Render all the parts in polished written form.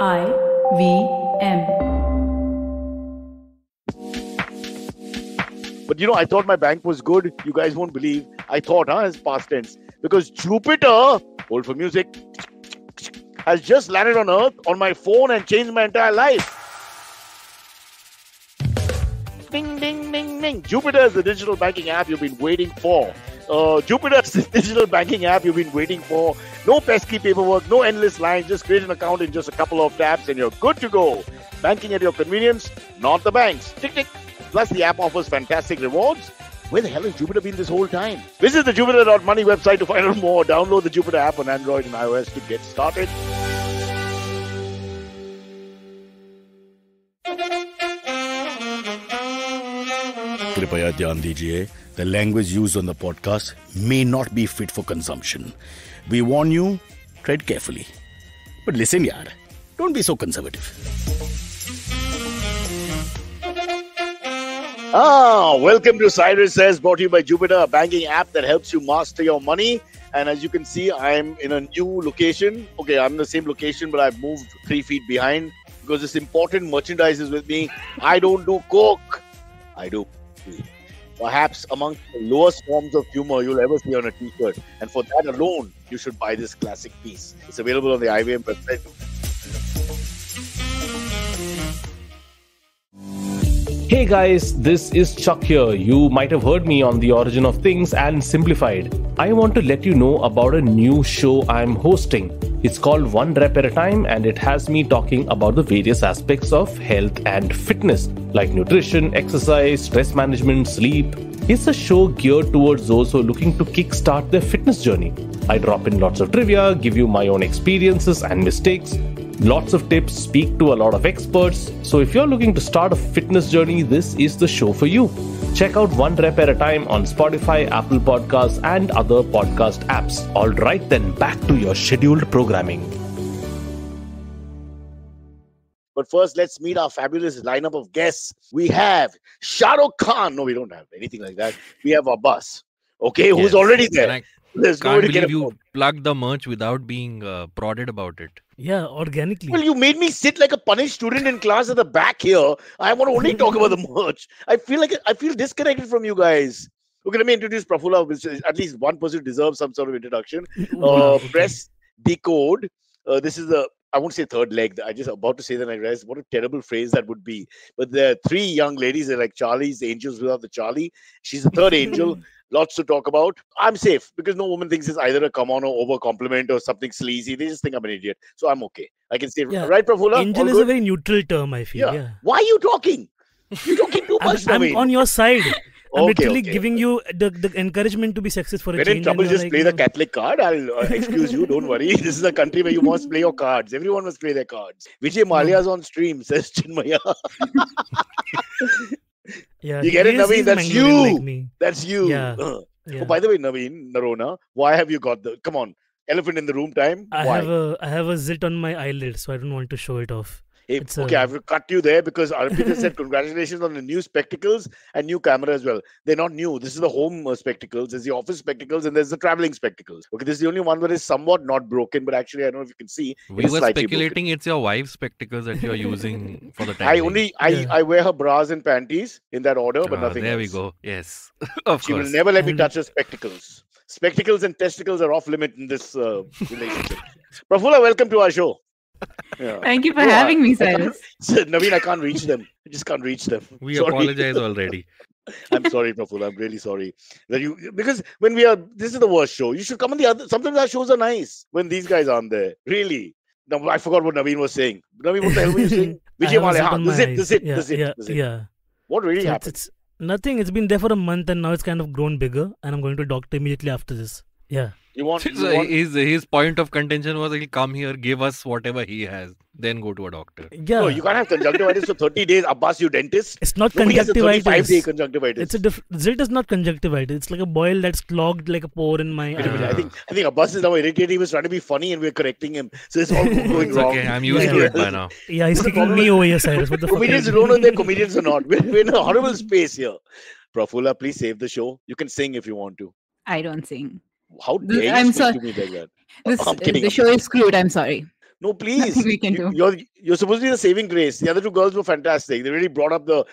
IVM. But I thought my bank was good. You guys won't believe. I thought, as past tense. Because Jupiter, hold for music, has just landed on Earth on my phone and changed my entire life. Ding, ding, ding, ding. Jupiter is the digital banking app you've been waiting for. Jupiter is the digital banking app you've been waiting for. No pesky paperwork, no endless lines. Just create an account in just a couple of taps and you're good to go. Banking at your convenience, not the banks. Tick, tick. Plus, the app offers fantastic rewards. Where the hell has Jupiter been this whole time? Visit the Jupiter.money website to find out more. Download the Jupiter app on Android and iOS to get started. कृपया ध्यान दीजिए, the language used on the podcast may not be fit for consumption. We warn you, tread carefully. But listen yaar, don't be so conservative. Welcome to Cyrus Says, brought to you by Jupiter, a banking app that helps you master your money. And as you can see, I'm in a new location. Okay, I'm in the same location, but I've moved 3 feet behind because this important merchandise is with me. I don't do coke. I do. Perhaps among the lowest forms of humor you'll ever see on a t-shirt. And for that alone, you should buy this classic piece. It's available on the IVM website. Hey guys, this is Chuck here. You might have heard me on The Origin of Things and Simplified. I want to let you know about a new show I'm hosting. It's called One Rep at a Time and it has me talking about the various aspects of health and fitness like nutrition, exercise, stress management, sleep. It's a show geared towards those who are looking to kickstart their fitness journey. I drop in lots of trivia, give you my own experiences and mistakes, lots of tips, speak to a lot of experts. So if you're looking to start a fitness journey, this is the show for you. Check out One Rep at a Time on Spotify, Apple Podcasts, and other podcast apps. All right, then back to your scheduled programming. But first, let's meet our fabulous lineup of guests. We have Shah Rukh Khan. No, we don't have anything like that. We have Abbas, who's already there. Can't believe you plugged the merch without being prodded about it. Yeah, organically. Well, you made me sit like a punished student in class at the back here. I want to only talk about the merch. I feel disconnected from you guys. Okay, let me introduce Prafula, which is at least one person who deserves some sort of introduction. Press Decode. This is I won't say third leg. I just about to say that I realized what a terrible phrase that would be. But there are 3 young ladies. They're like Charlie's angels without the Charlie. She's the third angel. Lots to talk about. I'm safe because no woman thinks it's either a come on or over compliment or something sleazy. They just think I'm an idiot. So I'm okay. I can say, right, Prafula? Angel is a very neutral term, I feel. Yeah. Why are you talking? You're talking too much, I'm on your side. I'm literally giving you the encouragement to be sexist for a change. When in trouble, just play the Catholic card. I'll excuse you. Don't worry. This is a country where you must play your cards. Everyone must play their cards. Vijay Malia's on stream, says Chinmaya. Yeah, you get it, Navin? That's you. Like That's you. Yeah. Oh, by the way, Navin, Narona, why have you got come on, elephant in the room time? Why? I have a zit on my eyelid, so I don't want to show it off. Hey, I will cut you there because Arpita said congratulations on the new spectacles and new camera as well. They're not new. This is the home spectacles. There's the office spectacles and there's the traveling spectacles. Okay, this is the only one that is somewhat not broken, but actually I don't know if you can see. We were speculating it's your wife's spectacles that you're using for the time. I wear her bras and panties in that order, but nothing there else. We go. Yes. Of she course. will never let me touch her spectacles. Spectacles and testicles are off limit in this relationship. Prafula, welcome to our show. Yeah. Thank you for having me, Cyrus. Navin, I can't reach them. I just can't reach them. We apologize already. I'm sorry, Prafula. I'm really sorry. Because when this is the worst show. You should come on the other. Sometimes our shows are nice when these guys aren't there. Really. No, I forgot what Navin was saying. Navin, what the hell were you saying? Vijay Male, the zit. Yeah. What really happened? It's nothing. It's been there for a month and now it's kind of grown bigger. And I'm going to doctor immediately after this. Yeah. His point of contention was he'll come here, give us whatever he has, then go to a doctor. Yeah. No, you can't have conjunctivitis for 30 days. Abbas, you dentist. It's not conjunctivitis. 35-day conjunctivitis. Zit is not conjunctivitis. It's like a boil that's clogged like a pore in my eye. I think Abbas is now irritated. He was trying to be funny and we're correcting him. So it's all going wrong. Okay, I'm used to it by now. Yeah, he's kicking me over here, Cyrus. What the fuck? Comedians don't know if they're comedians or not. We're in a horrible space here. Prafula, please save the show. You can sing if you want to. I don't sing. How dare you speak to me like that? The show is screwed. I'm sorry. No, please. Nothing we can do. You're supposed to be the saving grace. The other two girls were fantastic. They really brought up the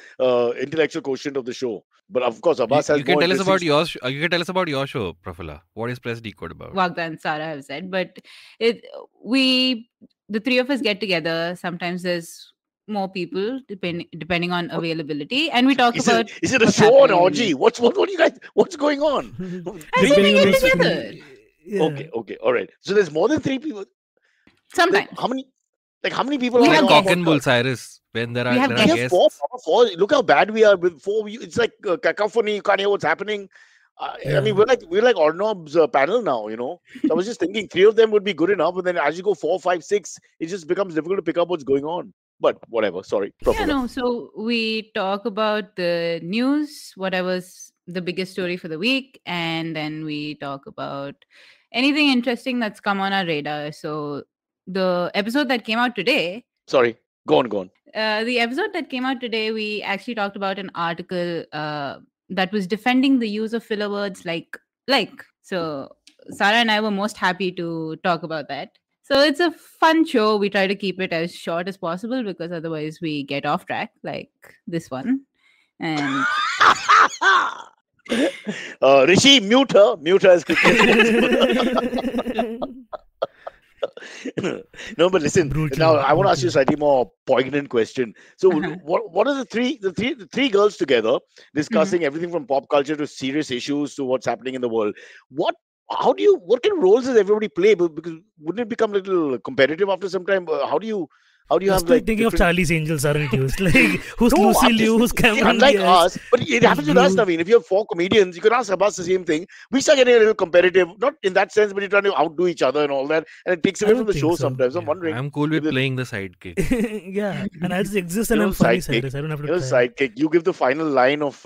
intellectual quotient of the show. But of course, Abbas has You can more tell us about interesting- your. You can tell us about your show, Prafula. What is Press Decode about? Wagda and Sarah have said, but the three of us get together. Sometimes there's more people depending on availability, and we talk about. Is it a what's show or an happening. orgy? What you guys? What's going on? I think we get Depending on together. Yeah. Okay, all right. So there's more than 3 people. Sometimes. How many people We are have on Cock our and bull, podcast? Cyrus. When there are, We have there are We have guests. four. Look how bad we are with 4. It's like cacophony. You can't hear what's happening. I mean, we're like Arnab's panel now. So I was just thinking 3 of them would be good enough, and then as you go 4, 5, 6, it just becomes difficult to pick up what's going on. But whatever. Sorry. Yeah, Prafula. no. So we talk about the news, whatever's the biggest story for the week, and then we talk about anything interesting that's come on our radar. So the episode that came out today, Sorry. Go on. the episode that came out today, we actually talked about an article that was defending the use of filler words like. So Sarah and I were most happy to talk about that. So it's a fun show. We try to keep it as short as possible because otherwise we get off track, like this one. And Rishi, mute her as quickly as possible. No, but listen. Brutal, Now I want to ask you a brutal. slightly more poignant question. So, Uh-huh. what are the three girls together discussing everything from pop culture to serious issues to what's happening in the world? What kind of roles does everybody play? Because wouldn't it become a little competitive after some time? How do you I'm have still like thinking of different- Charlie's Angels, aren't you? It's like, who's No, Lucy I'm just- Liu, who's see, Cameron unlike Diaz? us, but it happens with us, Blue. Navin. If you have 4 comedians, you can ask Abbas the same thing. We start getting a little competitive, not in that sense, but you're trying to outdo each other and all that, and it takes away I from don't the show think so. sometimes. I'm Yeah. wondering. I'm cool with With- playing the sidekick. Yeah, and I just exist and You know, I'm funny, sidekick. Cyrus. I don't have to You're a try. sidekick. You give the final line of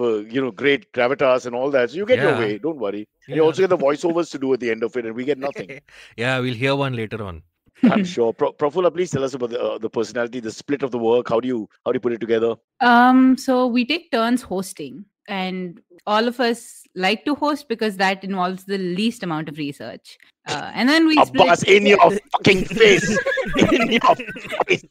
great gravitas and all that, so you get your Yeah. way. Don't worry. And Yeah. you also get the voiceovers to do at the end of it, and we get nothing. Yeah, we'll hear one later on. I'm sure. Prafula, please tell us about the personality, the split of the work. How do you put it together? so we take turns hosting, and all of us like to host because that involves the least amount of research. And then we split. Abbas, in your fucking face. In your face.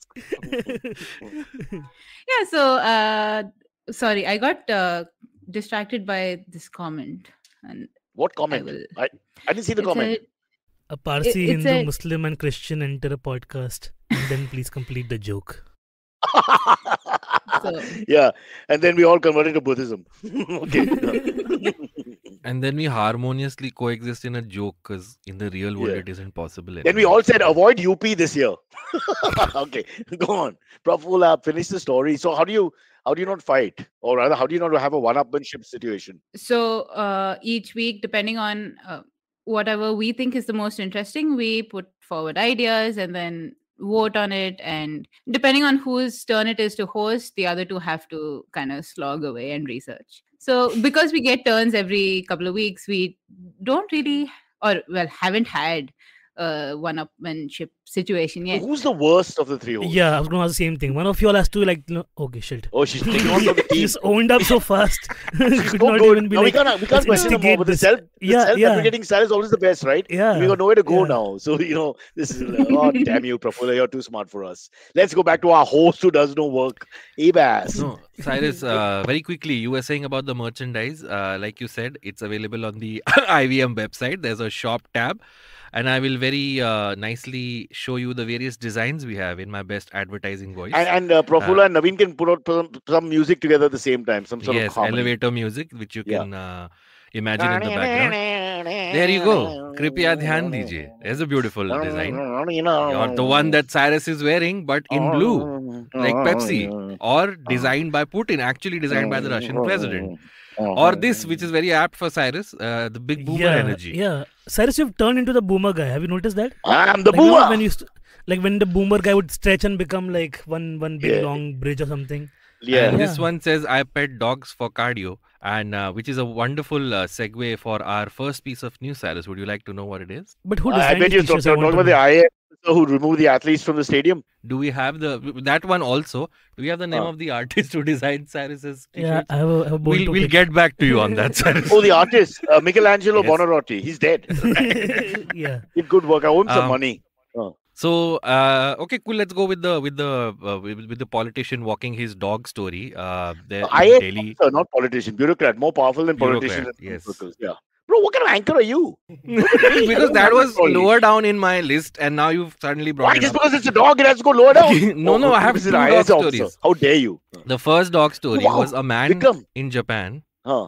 Yeah. So sorry, I got distracted by this comment, and What I comment? will. I didn't see the It's comment. A Parsi, It's Hindu, a- Muslim, and Christian enter a podcast, and then please complete the joke. So- Yeah, and then we all converted to Buddhism. Okay. And then we harmoniously coexist in a joke because in the real world Yeah. it isn't possible. Then we anymore. all said avoid UP this year. Okay, go on. Prafula, finish the story. So how do you not fight, or rather, how do you not have a one-upmanship situation? So each week, depending on whatever we think is the most interesting, we put forward ideas and then vote on it. And depending on whose turn it is to host, the other two have to kind of slog away and research. So because we get turns every couple of weeks, we don't really, haven't had a one-upmanship situation So yet. who's the worst of the three hosts? Yeah, I was going to ask the same thing. One of you all has to okay, shit. Oh, she's taking on from the She team. just owned up so fast. She's Could so not good. even be No, like, we can't let's question them more, instigate but the this. self Yeah, advocating style is always the best, right? Yeah. We got nowhere to go Yeah. now. So, this is, oh, damn you, Prafula, you're too smart for us. Let's go back to our host who does no work, Abbas. No, Cyrus, very quickly, you were saying about the merchandise. Like you said, it's available on the IVM website. There's a shop tab. And I will very nicely show you the various designs we have in my best advertising voice. And Prafula and Navin can put out some music together at the same time, some sort of Yes, harmony. elevator music, which you Yeah. can imagine in the background. There you go. Kripiya dhyan dijiye. There's a beautiful design. Or the one that Cyrus is wearing, but in blue, like Pepsi. Or designed by Putin, actually designed by the Russian president. Or this, which is very apt for Cyrus, the big boomer energy. Yeah. Cyrus, you've turned into the boomer guy. Have you noticed that? I'm the Like, you know, boomer. when you like when the boomer guy would stretch and become like one big Yeah. long bridge or something. Yeah. And this Yeah. one says, I pet dogs for cardio, and which is a wonderful segue for our first piece of news, Cyrus. Would you like to know what it is? But who I designed bet these you're t-shirts? talking about the IAS who removed the athletes from the stadium. Do we have that one also? Do we have the name of the artist who designed Cyrus's Yeah, t-shirts? I have a bone to We'll pick. get back to you on that, Cyrus. Oh, the artist, Michelangelo Yes. Buonarroti. He's dead. Yeah. Did good work. I owe him some Um, money. So okay, cool. Let's go with the politician walking his dog story. There in IAS Delhi, officer, not politician, bureaucrat, more powerful than politicians bureaucrat. in some Yes. circles. Yeah. Bro, what kind of anchor are you? Because that was lower down in my list, and now you've suddenly brought Why? it Just up. because it's a dog, it has to go lower down? No, I have This is two an dog IAS officer. stories. How dare you? The first dog story Wow, was a man Vikram. in Japan. Huh.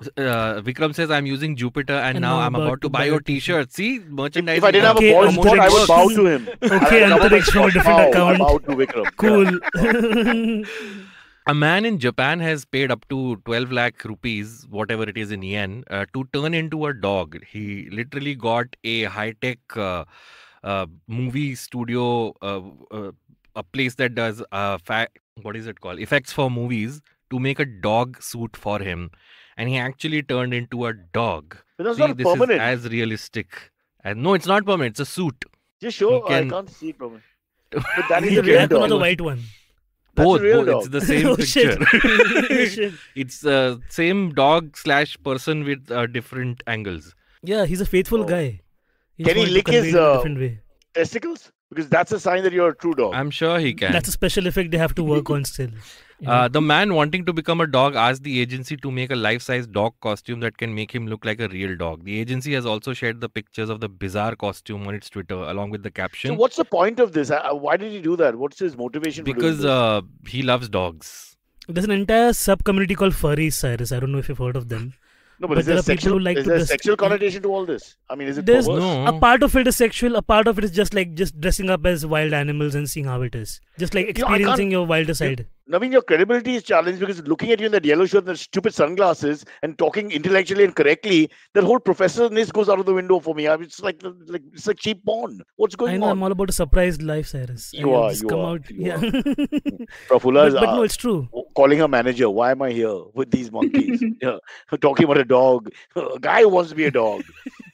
Vikram says, I'm using Jupiter and now I'm about to buy your t-shirt. See, merchandising. If I didn't have Okay, a ball sport, I would bow Antariksh. to him. Okay, Antariksh from a different I account. bow to Vikram. Cool. A man in Japan has paid up to 12 lakh rupees, whatever it is in yen, to turn into a dog. He literally got a high-tech movie studio, a place that does what is it called? Effects for movies, to make a dog suit for him. And he actually turned into a dog. But that's See, not this permanent. is as realistic. And no, it's not permanent. It's a suit. Just show. You can- I can't see it permanent. But that is The the real black one or dog. the white one? That's Both, a real both. It's dog. the same Oh, shit. picture. Shit. It's same dog / person with different angles. Yeah, he's a faithful Oh. guy. He Can just he wanted to lick convey his, it in a different way. Testicles? Because that's a sign that you're a true dog. I'm sure he can. That's a special effect they have to work on still. You know? The man wanting to become a dog asked the agency to make a life-size dog costume that can make him look like a real dog. The agency has also shared the pictures of the bizarre costume on its Twitter along with the So caption. what's the point of this? Why did he do that? What's his motivation for doing Because this? he loves dogs. There's an entire sub-community called furries, Cyrus. I don't know if you've heard of them. No, but but is there there a are people sexual, who like is to there a dress- sexual connotation to all this? I mean, is it There's perverse? No. A part of it is sexual, a part of it is just dressing up as wild animals and seeing how it is. Just like You know, I can't- experiencing your wilder side. Navin, your credibility is challenged because looking at you in that yellow shirt and the stupid sunglasses and talking intellectually and correctly, that whole professorness goes out of the window for me. I mean, it's like cheap porn. What's I going know, on? I'm all about a surprised life, Cyrus. You I'll are, just you come are, out. you Yeah. Prafula is but no, it's true. calling her manager. Why am I here with these monkeys? Yeah, talking about a dog. A guy who wants to be a dog.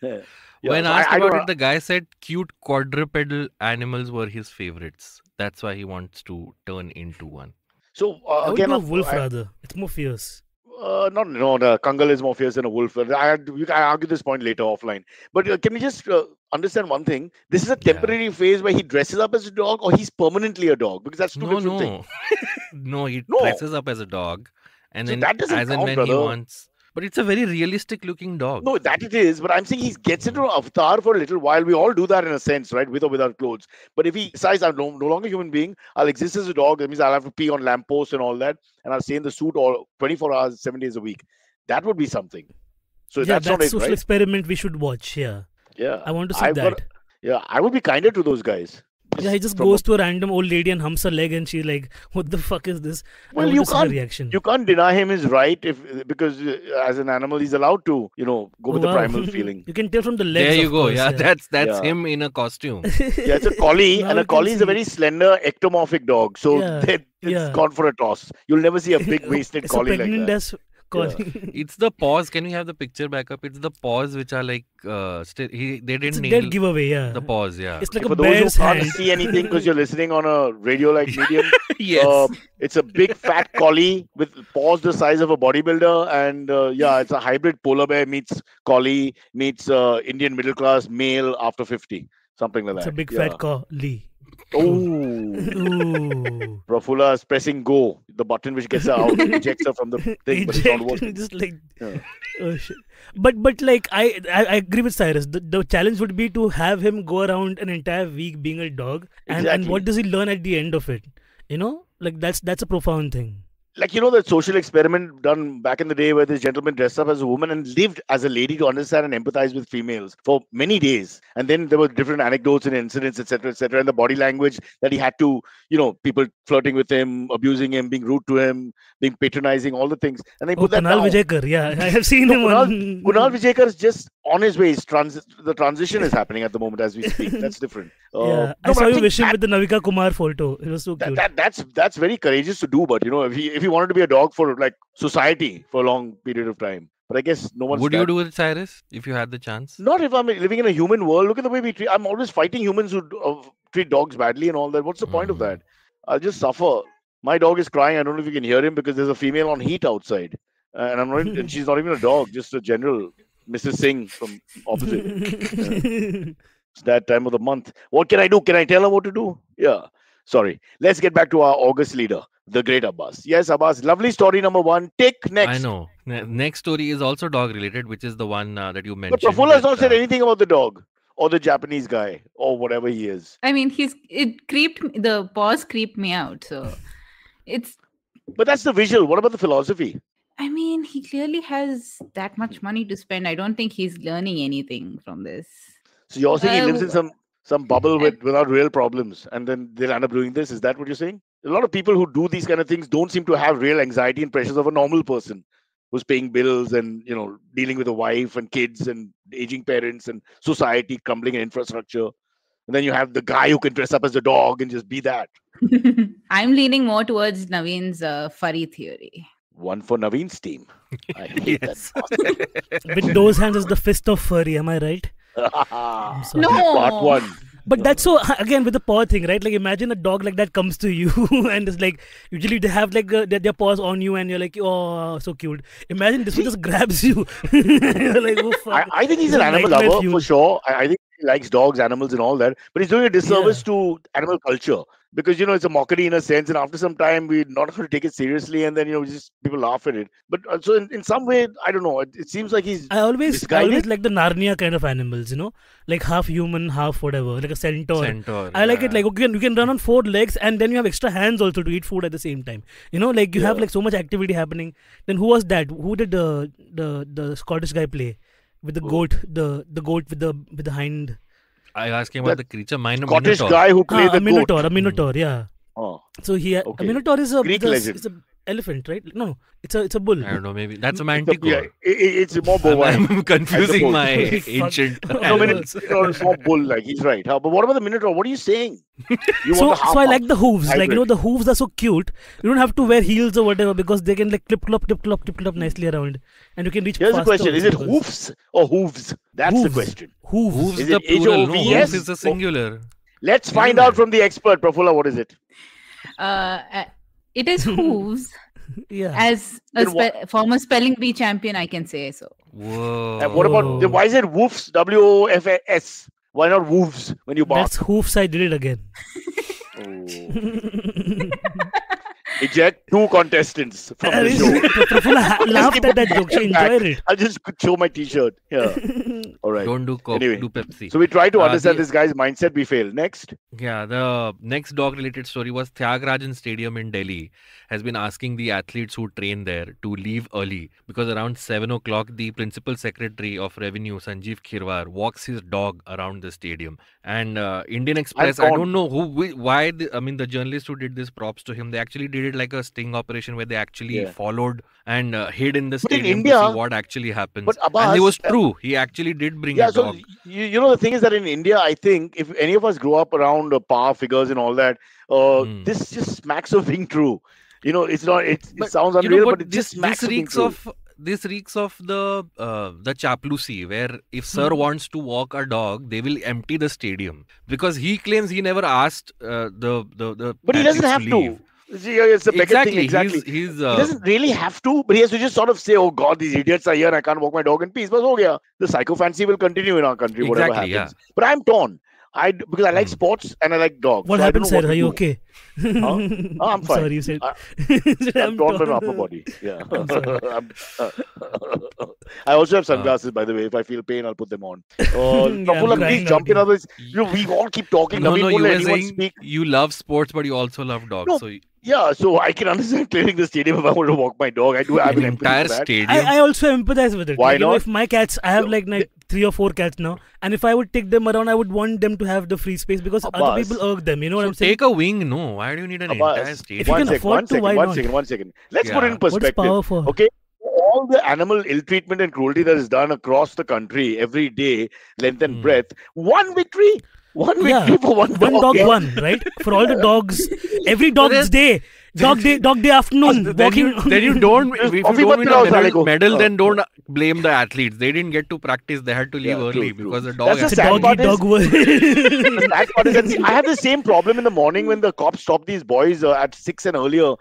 Yeah. When so asked I about don't it, the guy said cute quadrupedal animals were his favorites. That's why he wants to turn into one. So I would again, do a wolf rather. It's more fierce. no, the Kangal is more fierce than a wolf. I argue this point later offline. But can we just understand one thing? This is a Yeah. temporary phase where he dresses up as a dog, or he's permanently a dog, because that's two No, different things. no, he No. dresses up as a dog, and So then that doesn't as and count, when he brother. wants. But it's a very realistic looking dog. No, that it is. But I'm saying he gets into an avatar for a little while. We all do that in a sense, right? With or without clothes. But if he decides I'm no longer a human being, I'll exist as a dog. That means I'll have to pee on lampposts and all that, and I'll stay in the suit all 24 hours, 7 days a week. That would be something. So Yeah, that's not that's it, social right? experiment we should watch. Yeah. Yeah. I want to see I've that. got- Yeah, I would be kinder to those guys. Yeah, he just from goes to a random old lady and humps her leg, and she's like, "What the fuck is this?" Well, I want you to see her can't- reaction. You can't deny him his right because as an animal he's allowed to, go with the Wow. primal feeling. You can tell from the legs. There you of go. course, Yeah, that's Yeah. him in a costume. Yeah, it's a collie, Now and a you can collie is a see. very slender ectomorphic dog. So Yeah, it's yeah. gone for a toss. You'll never see a big waisted It's a collie like pregnant that. as collie. It's the paws. Can we have the picture back up? It's the paws which are like still they It's didn't a nail dead giveaway. Yeah. the paws. Yeah. It's like For a those bear's who can't hand. see anything because you're listening on a radio-like medium, Yes. it's a big fat collie with paws the size of a bodybuilder, and it's a hybrid polar bear meets collie meets Indian middle class male after 50, something like It's that. a big Yeah. fat collie. Oh, Ooh. Prafula is pressing go, the button which gets her out, ejects her from the thing, but it's not Eject, working. just like Yeah. oh shit. But like I agree with Cyrus. The challenge would be to have him go around an entire week being a dog, and Exactly. what does he learn at the end of it? Like that's a profound thing. Like, that social experiment done back in the day where this gentleman dressed up as a woman and lived as a lady to understand and empathize with females for many days. And then there were different anecdotes and incidents, etc., etc. And the body language that he had to, people flirting with him, abusing him, being rude to him, being patronizing, all the things. And they Oh, put that Kunal down. Vijayakar. Yeah, I have seen No, him on. Kunal Vijayakar is just on his way. The transition is happening at the moment as we speak. That's different. Yeah, No, I but saw I'm you saying wish him that- with the Navika Kumar photo. It was so cute. that's very courageous to do. But if he wanted to be a dog for like society for a long period of time, but I guess no one's. Would you that- do it, Cyrus, if you had the chance? Not if I'm living in a human world. Look at the way we treat. I'm always fighting humans who treat dogs badly and all that. What's the point of Mhm. that? I'll just suffer. My dog is crying. I don't know if you can hear him because there's a female on heat outside, and I'm not. And she's not even a dog, just a general Mrs. Singh from opposite. It's that time of the month. What can I do? Can I tell her what to do? Yeah. Sorry. Let's get back to our August leader, the great Abbas. Yes, Abbas. Lovely story number 1. Take next. I know. Next story is also dog related, which is the one that you But mentioned. Prafula has not said anything about the dog or the Japanese guy or whatever he is. I mean, the paws creeped me out. So it's. But that's the visual. What about the philosophy? I mean, he clearly has that much money to spend. I don't think he's learning anything from this. So you're saying he lives in some bubble without real problems, and then they'll end up doing this? Is that what you're saying? A lot of people who do these kind of things don't seem to have real anxiety and pressures of a normal person who's paying bills and, dealing with a wife and kids and aging parents and society crumbling in infrastructure. And then you have the guy who can dress up as a dog and just be that. I'm leaning more towards Navin's furry theory. One for Navin's team. I hate that. With those hands is the fist of furry, am I right? No. Part 1. But that's so, again, with the paw thing, right? Like, imagine a dog like that comes to you and it's like, usually they have like their paws on you and you're like, oh, so cute. Imagine this one just grabs you. You're like, oh, fuck. I think he's an animal lover for sure. I think he likes dogs, animals and all that. But he's doing a disservice to animal culture. Because, it's a mockery in a sense. And after some time, we're not going to take it seriously. And then, just people laugh at it. But so in some way, I don't know. It seems like he's I always misguided. like the Narnia kind of animals, like half human, half whatever, like a centaur. I like it. Like, okay, you can run on 4 legs and then you have extra hands also to eat food at the same time. Like you have like so much activity happening. Then who was that? Who did the Scottish guy play with the goat? The goat with the hind. I asking about the creature. Scottish guy who played the goat. A minotaur, yeah. Oh. So a minotaur is Greek legend. It's an elephant, right? No, it's a bull. I don't know. Maybe that's a manticore. Yeah, it's more bovine. I'm confusing my ancient. It's more bull. Like he's right. But what about the minotaur? What are you saying? So I like the hooves. Like the hooves are so cute. You don't have to wear heels or whatever because they can like clip clop nicely around, and you can reach. Here's the question: is it hoofs or hooves? That's the question. Hooves is the it plural? No, H-O-V-S? hooves is the singular. Let's find out from the expert, Prafula. What is it? It is hooves. Yeah. As a former spelling bee champion, I can say so. Whoa. And what about why is it woofs? WOFS. Why not woofs when you bark? That's hoofs. I did it again. Eject 2 contestants from the show. Prafula laughed at that joke. She enjoyed it. I'll just show my t-shirt. Yeah. All right. Don't do Coke, Anyway, do Pepsi. So we try to understand this guy's mindset. We fail. Next. Yeah, the next dog-related story was Tyagarajan Stadium in Delhi has been asking the athletes who train there to leave early because around 7 o'clock, the Principal Secretary of Revenue, Sanjeev Khirwar, walks his dog around the stadium. And Indian Express, I don't know why, the journalist who did this, props to him. They actually did it like a sting operation where they actually followed and hid in the stadium to see what actually happens. But Abbas, and it was true. He actually did bring a dog. The thing is that in India, I think if any of us grew up around power figures and all that, this just smacks of being true. It's not. It sounds unreal, but it just smacks of being true. This reeks of the chaplacy, where if Sir wants to walk a dog, they will empty the stadium because he claims he never asked the. But he doesn't have to. It's a exactly. Thing. Exactly. He doesn't really have to, but he has to just sort of say, "Oh God, these idiots are here, and I can't walk my dog in peace." But the psychophancy will continue in our country, whatever happens. Yeah. But I'm torn. Because I like sports and I like dogs. What happened, sir? Are you okay? I'm fine. Sorry, you said. I'm torn from upper body. Yeah. I also have sunglasses, by the way. If I feel pain, I'll put them on. Please jump in. Otherwise, we all keep talking. No, you were saying you love sports, but you also love dogs. No, so I can understand clearing the stadium if I want to walk my dog. I do have an entire stadium. I also empathize with it. Why not? If my cats, I have like 3 or 4 cats now, and if I would take them around, I would want them to have the free space because other people irk them. You know what I'm saying? Take a wing, no. Why do you need an entire stadium? If you can afford to, why not? One second. Let's put it in perspective. What's power for? Okay. All the animal ill-treatment and cruelty that is done across the country every day, length and breadth, one victory. One victory for one dog. One dog won, right? For all the dogs, every dog's day. Dog day afternoon. Walking. Then you don't. If you coffee don't win but a medal, then don't blame the athletes. They didn't get to practice. They had to leave early true. because the dog. That's It's the a sad part dog world. The sad part is that I have the same problem in the morning when the cops stop these boys at 6 and earlier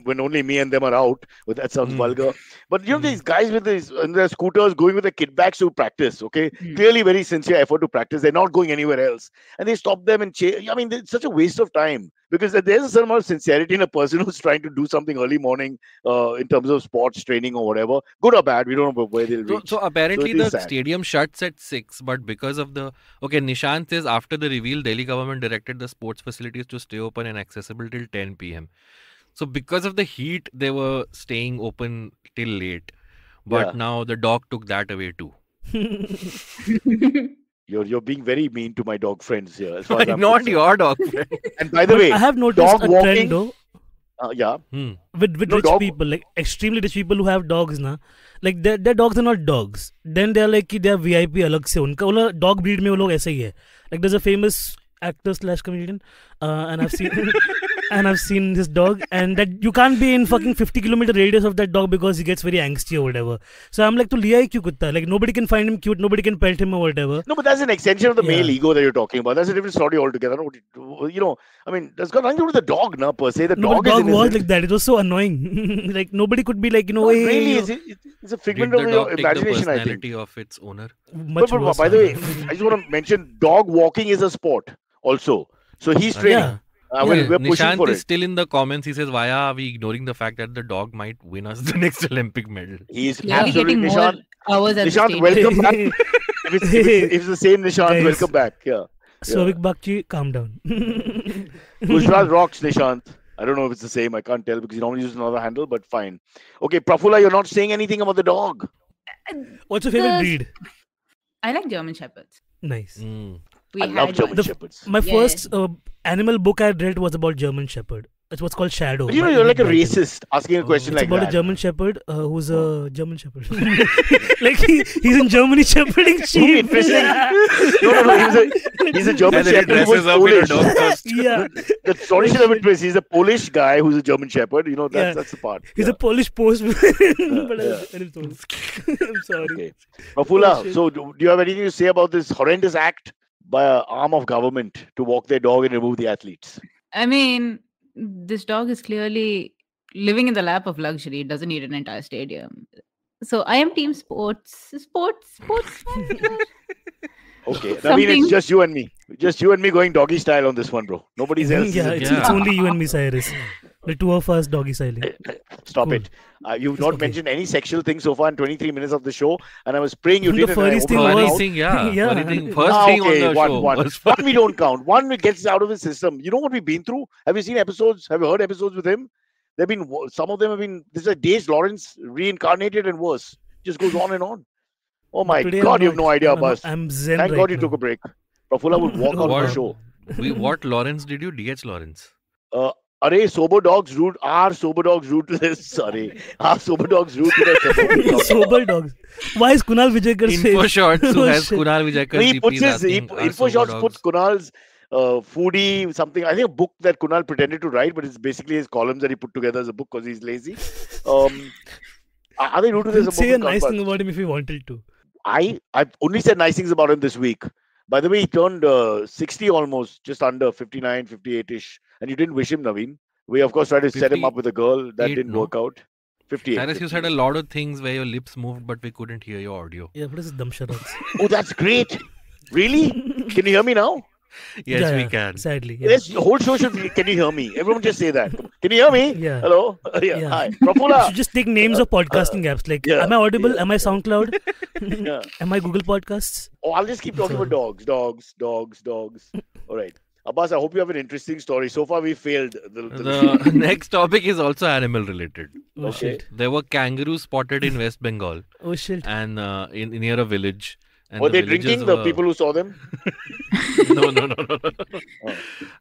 when only me and them are out. But that sounds vulgar. But you know these guys with their scooters going with the kit bags to practice. Okay, clearly very sincere effort to practice. They're not going anywhere else, and they stop them and I mean, it's such a waste of time because there's a certain amount of sincerity in a person who's trying to do something early morning in terms of sports training or whatever, good or bad. We don't know where they'll reach. So apparently it is the sad. stadium shuts at 6, but because of Nishant says after the reveal, Delhi government directed the sports facilities to stay open and accessible till 10 p.m. So because of the heat, they were staying open till late. But now the dog took that away too. You're being very mean to my dog friends here. As far as I'm Not concerned. your dog friend. And by the way, I have noticed dog a walking. trend though. With No, rich dog- people, like extremely rich people who have dogs, na, like their dogs are not dogs. Then they're like कि they are VIP अलग से उनका वो dog breed में वो लोग ऐसे ही है. Like there's a famous actor / comedian, and I've seen and I've seen this dog, and that you can't be in fucking 50-kilometer radius of that dog because he gets very angsty or whatever. So I'm like, to liya hi kyun kutta? Like nobody can find him cute, nobody can pet him or whatever. No, but that's an extension of the male ego that you're talking about. That's a different story altogether. You know, I mean, that's got nothing to do with the dog, na, per se. The No, but dog the is dog was innocent. like that. It was so annoying. Like nobody could be like, No, hey, really, you know, it's a Did figment the of your dog take the imagination, I think. personality of its owner? much But worse. by the way, I just want to mention dog walking is a sport also. So he's training. Yeah. We're pushing Nishant for is it. still in the comments. He says, why are we ignoring the fact that the dog might win us the next Olympic medal? He's Clearly absolutely getting more Nishant. hours at the Nishant, stadium. welcome back. If it's the same Nishant, Guys. welcome back. Yeah. Slavik Bakchi, calm down. Gujarat rocks, Nishant. I don't know if it's the same. I can't tell because he normally uses another handle, but fine. Okay, Prafula, you're not saying anything about the dog. What's your favorite The- breed? I like German Shepherds. Nice. We I love had German one. Shepherds. My Yeah. first animal book I read was about German Shepherd. It's what's called Shadow. But you know, by you're like a Edith Blyton. racist asking a question It's like about that. a German Shepherd who's a German Shepherd. Like he's in Germany shepherding Would be sheep. interesting. No. He's a German And then he Shepherd who was dresses up in a Polish. dog costume. Yeah, The story should have been twisted. He's a Polish guy who's a German Shepherd. You know, that's the part. he's Yeah. a Polish postman. But yeah. I'm sorry. Okay. Prafula, shit. so do you have anything to say about this horrendous act by an arm of government to walk their dog and remove the athletes? I mean, this dog is clearly living in the lap of luxury. It doesn't need an entire stadium. So I am team sports. Sports. Okay. Navin, Something- it's just you and me. Just you and me going doggy style on this one, bro. Nobody's else. Yeah, it's only you and me, Cyrus. The two of us doggy styling. Stop Cool. it. You've not okay. mentioned any sexual thing so far in 23 minutes of the show, and I was praying you The did. And I furries thing opened my was- mouth. Funny thing, yeah. Yeah. Funny thing. First Ah, thing okay, on the show one. was One we don't count. One gets out of his system. You know what we've been through? Have you seen episodes? Have you heard episodes with him? Some of them have been. This is like Days Lawrence reincarnated and worse. Just goes on and on. Oh my Today God, I'm you have not- no idea, I'm not- Abbas. I'm zen Thank right God you now. took a break. Prafula would walk out of the What? show. What Lawrence did you? DH Lawrence. Array, sober dogs rude. Our sober dogs rude to this. Sorry. Our sober dogs rude to this. Sober dogs. Why is Kunal Vijaykar's Info face? shots who Oh, has shit. Kunal Vijaykar's He puts DPs his asking, "Are info sober shots dogs?" puts Kunal's foodie something. I think a book that Kunal pretended to write, but it's basically his columns that he put together as a book because he's lazy. Are they rude to this? Say a about nice Kunal? thing about him if you wanted to. I've only said nice things about him this week. By the way, he turned 60 almost, just under 59, 58-ish. And you didn't wish him, Navin. We, of course, tried to set him up with a girl. That 58, didn't no? work out. 58. Cyrus, you said a lot of things where your lips moved, but we couldn't hear your audio. Yeah, what is this dumb sharats? Oh, that's great. Really? Can you hear me now? Yes, Yeah, we yeah, can. Sadly, yeah. Yes, the whole show should be, can you hear me? Everyone just say that. Can you hear me? Yeah. Hello? Yeah. Hi. You Prafula. should just take names of podcasting apps. Like, yeah, am I audible? yeah. Am I SoundCloud? Yeah. Am I Google Podcasts? Oh, I'll just keep talking about dogs. All right. Abbas, I hope you have an interesting story. So far, we failed. The next topic is also animal related. Oh Okay. shit! There were kangaroos spotted in West Bengal Oh shit! and near a village. And Were the they villagers drinking, the were- people who saw them?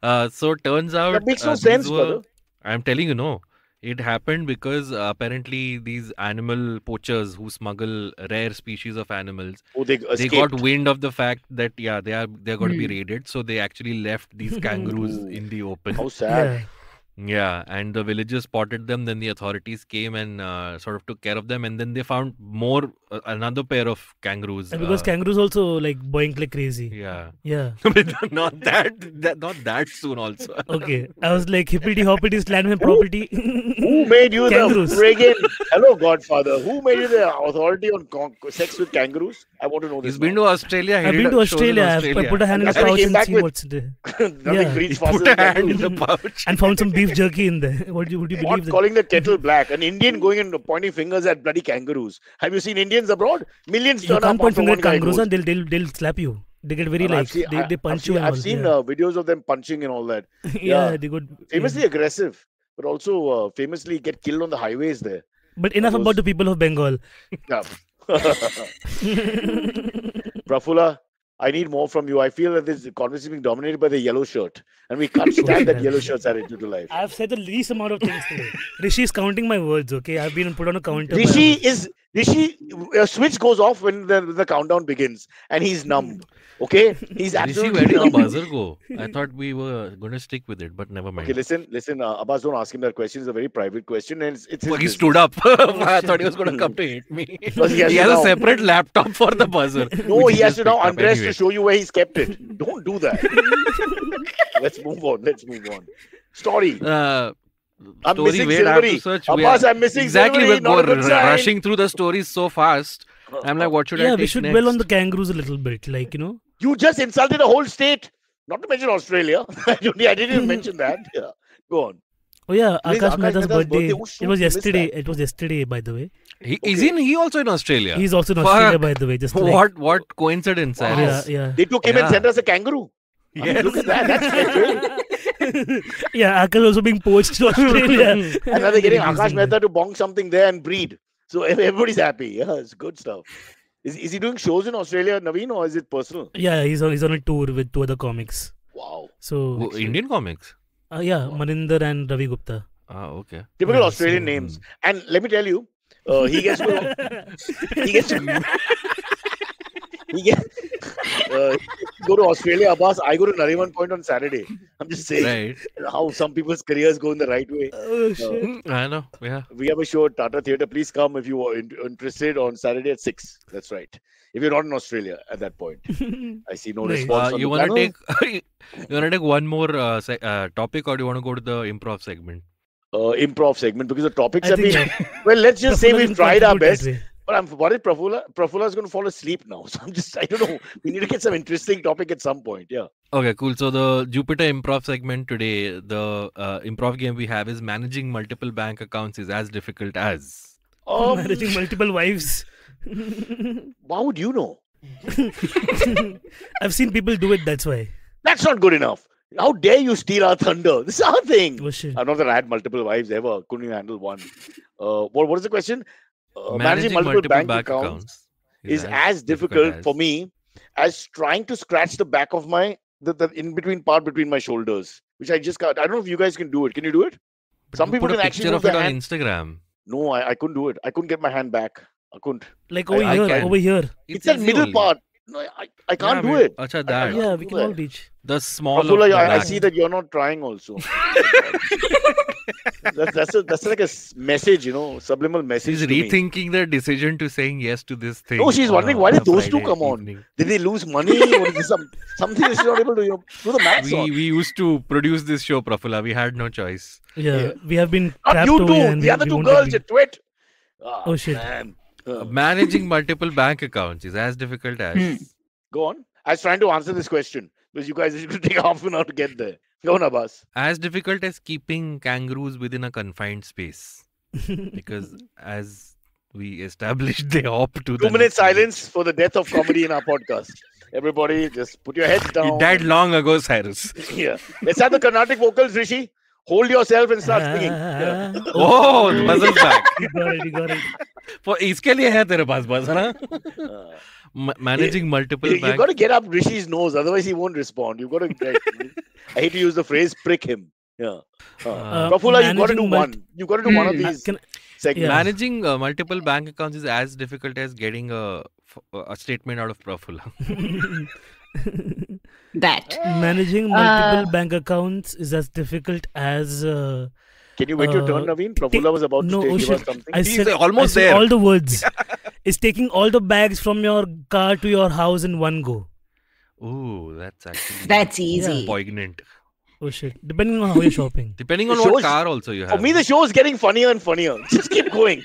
No. So turns out That makes no these sense, were- brother. I'm telling you, no. It happened because apparently these animal poachers who smuggle rare species of animals, Oh, they they escaped. got wind of the fact that they're going to be raided, so they actually left these kangaroos Ooh. in the open. How sad. Yeah. Yeah, and the villagers spotted them. Then the authorities came and sort of took care of them. And then they found another pair of kangaroos. And because kangaroos also like boink like crazy. Yeah. Yeah. But not that soon also. Okay. I was like, hippity hoppity land my property. Who made you Kangaroos. the friggin' hello Godfather? Who made you the authority on sex with kangaroos? I want to know this. He's been to Australia. I've been to Australia. I put a hand in the That's when he pouch came and back seen with- what's there. Nothing Yeah. breathes faster Put than a hand in kangaroos. the pouch. And found some beef jerky in there. Would you believe Not that? calling the kettle black. An Indian going and pointing fingers at bloody kangaroos. Have you seen Indians abroad? Millions You turn can't up point after finger one at guy kangaroos goes. and they'll slap you. They get very I've like seen- they punch you and I've all. seen Yeah. videos of them punching and all that. Yeah, they could. Famously aggressive, but also famously get killed on the highways there. But enough those- about the people of Bengal. Yeah. Prafula, I need more from you. I feel that this conversation is being dominated by the yellow shirt, and we can't stand that yellow shirts added to life. I've said the least amount of things today. Rishi is counting my words. Okay, I've been put on a counter. by Rishi, a switch goes off when the countdown begins, and he's numb. Okay, he's Rishi, absolutely where did the numb. buzzer go? I thought we were going to stick with it, but never mind. Okay, listen. Abbas, don't ask him that question. It's a very private question, and it's his Well, he business. stood up. I thought he was going to come to hit me. Because He has to a now- separate laptop for the buzzer. No, which he has just to now picked up undress anyway. to show you where he's kept it. Don't do that. Let's move on. Story. I'm Story, missing wait, I have to Silvery. search. Abbas, I'm missing Exactly, Silvery. we're Not a good sign. rushing through the stories so fast. I'm like, what should I Yeah, take we should next? dwell on the kangaroos a little bit, like You just insulted a whole state. Not to mention Australia. I didn't even mention that. Yeah. Go on. Oh yeah, Today's Akash Akash Mehta's Mehta's birthday. birthday. Oh, shoot, It was you missed yesterday. that. It was yesterday, by the way. He also in Australia? He's also in Fuck. Australia, by the way. Just like, What coincidence, Wow. Cyrus? yeah. They took him and Yeah. sent us a kangaroo. I mean, Yes. look at that. That's special. Yeah, Akash also being poached to Australia. And now they're getting Akash Mehta to bong something there and breed. So everybody's happy. Yeah, it's good stuff. Is he doing shows in Australia, Navin, or is it personal? Yeah, he's on a tour with two other comics. Wow. So Indian comics? yeah, Maninder and Ravi Gupta. Ah, okay. Typical Yeah, Australian so- names. And let me tell you, he gets to go to Australia. Abbas, I go to Nariman Point on Saturday. I'm just saying Right. how some people's careers go in the right way. Oh shit! I know. Yeah. We have a show at Tata Theatre. Please come if you are interested on Saturday at 6. That's right. If you're not in Australia at that point. I see no Nice. response. from You the want to panel. take one more topic, or do you want to go to the improv segment? Improv segment because the topics I have think been well. Let's just say Prafula we've can tried our contribute best. that way. But I'm worried Prafula is going to fall asleep now. So I don't know. We need to get some interesting topic at some point. Yeah. Okay, cool. So the Jupiter improv segment today, the improv game we have is managing multiple bank accounts is as difficult as. Managing multiple wives. How would you know? I've seen people do it. That's why. That's not good enough. How dare you steal our thunder? This is our thing. Oh shit! I know that I had multiple wives ever. Couldn't even handle one. What is the question? Managing multiple bank accounts is as difficult for me as trying to scratch the back of my the in between part between my shoulders, which I just got. I don't know if you guys can do it. Can you do it? But Some you people put can a actually picture move of their it on hand. Instagram. No, I couldn't do it. I couldn't get my hand back. I couldn't. Like I over here, can. over here. It's that easy middle only. part. No, I can't do it. Acha, I that. Yeah, can't we do can all that. reach. The small. Prafula, of the I back. see that you're not trying also. that's like a message, subliminal message. She's to me. rethinking the decision to saying yes to this thing. No, she's on wondering a- why on did a those two Friday come on? evening. Did they lose money? Or is this something that she's not able to do the maths on? We used to produce this show, Prafula. We had no choice. Yeah, we have been Not trapped you over here two, and the we other two won't girls, let you be- twit. Oh, shit. Man. Managing multiple bank accounts is as difficult as. Go on. I was trying to answer this question because you guys should take half an hour to get there. Go on, Abbas. As difficult as keeping kangaroos within a confined space. Because as we established, they hop to the 2 minute silence for the death of comedy in our podcast. Everybody, just put your heads He down. died long ago, Cyrus. Yeah. Let's have the Carnatic vocals, Rishi. Hold yourself and start singing. Yeah. Oh, the buzzer's back. You got it. For इसके लिए है तेरे पास buzzer, huh? Managing multiple You've bank. got to get up Rishi's nose, otherwise he won't respond. You've got to. I hate to use the phrase "prick him." Yeah. Prafula, you've got to do managing one. You've got to do one of these Can, segments. Yeah. Managing multiple bank accounts is as difficult as getting a statement out of Prafula. That. Managing multiple bank accounts is as difficult as. Can you wait your turn, Navin? Prafula was about to give us something. He's almost there. All the words. It's taking all the bags from your car to your house in one go. Oh, that's easy. Poignant. Oh shit. Depending on how you're shopping. Depending on what car also you have. For me, the show is getting funnier and funnier. Just keep going.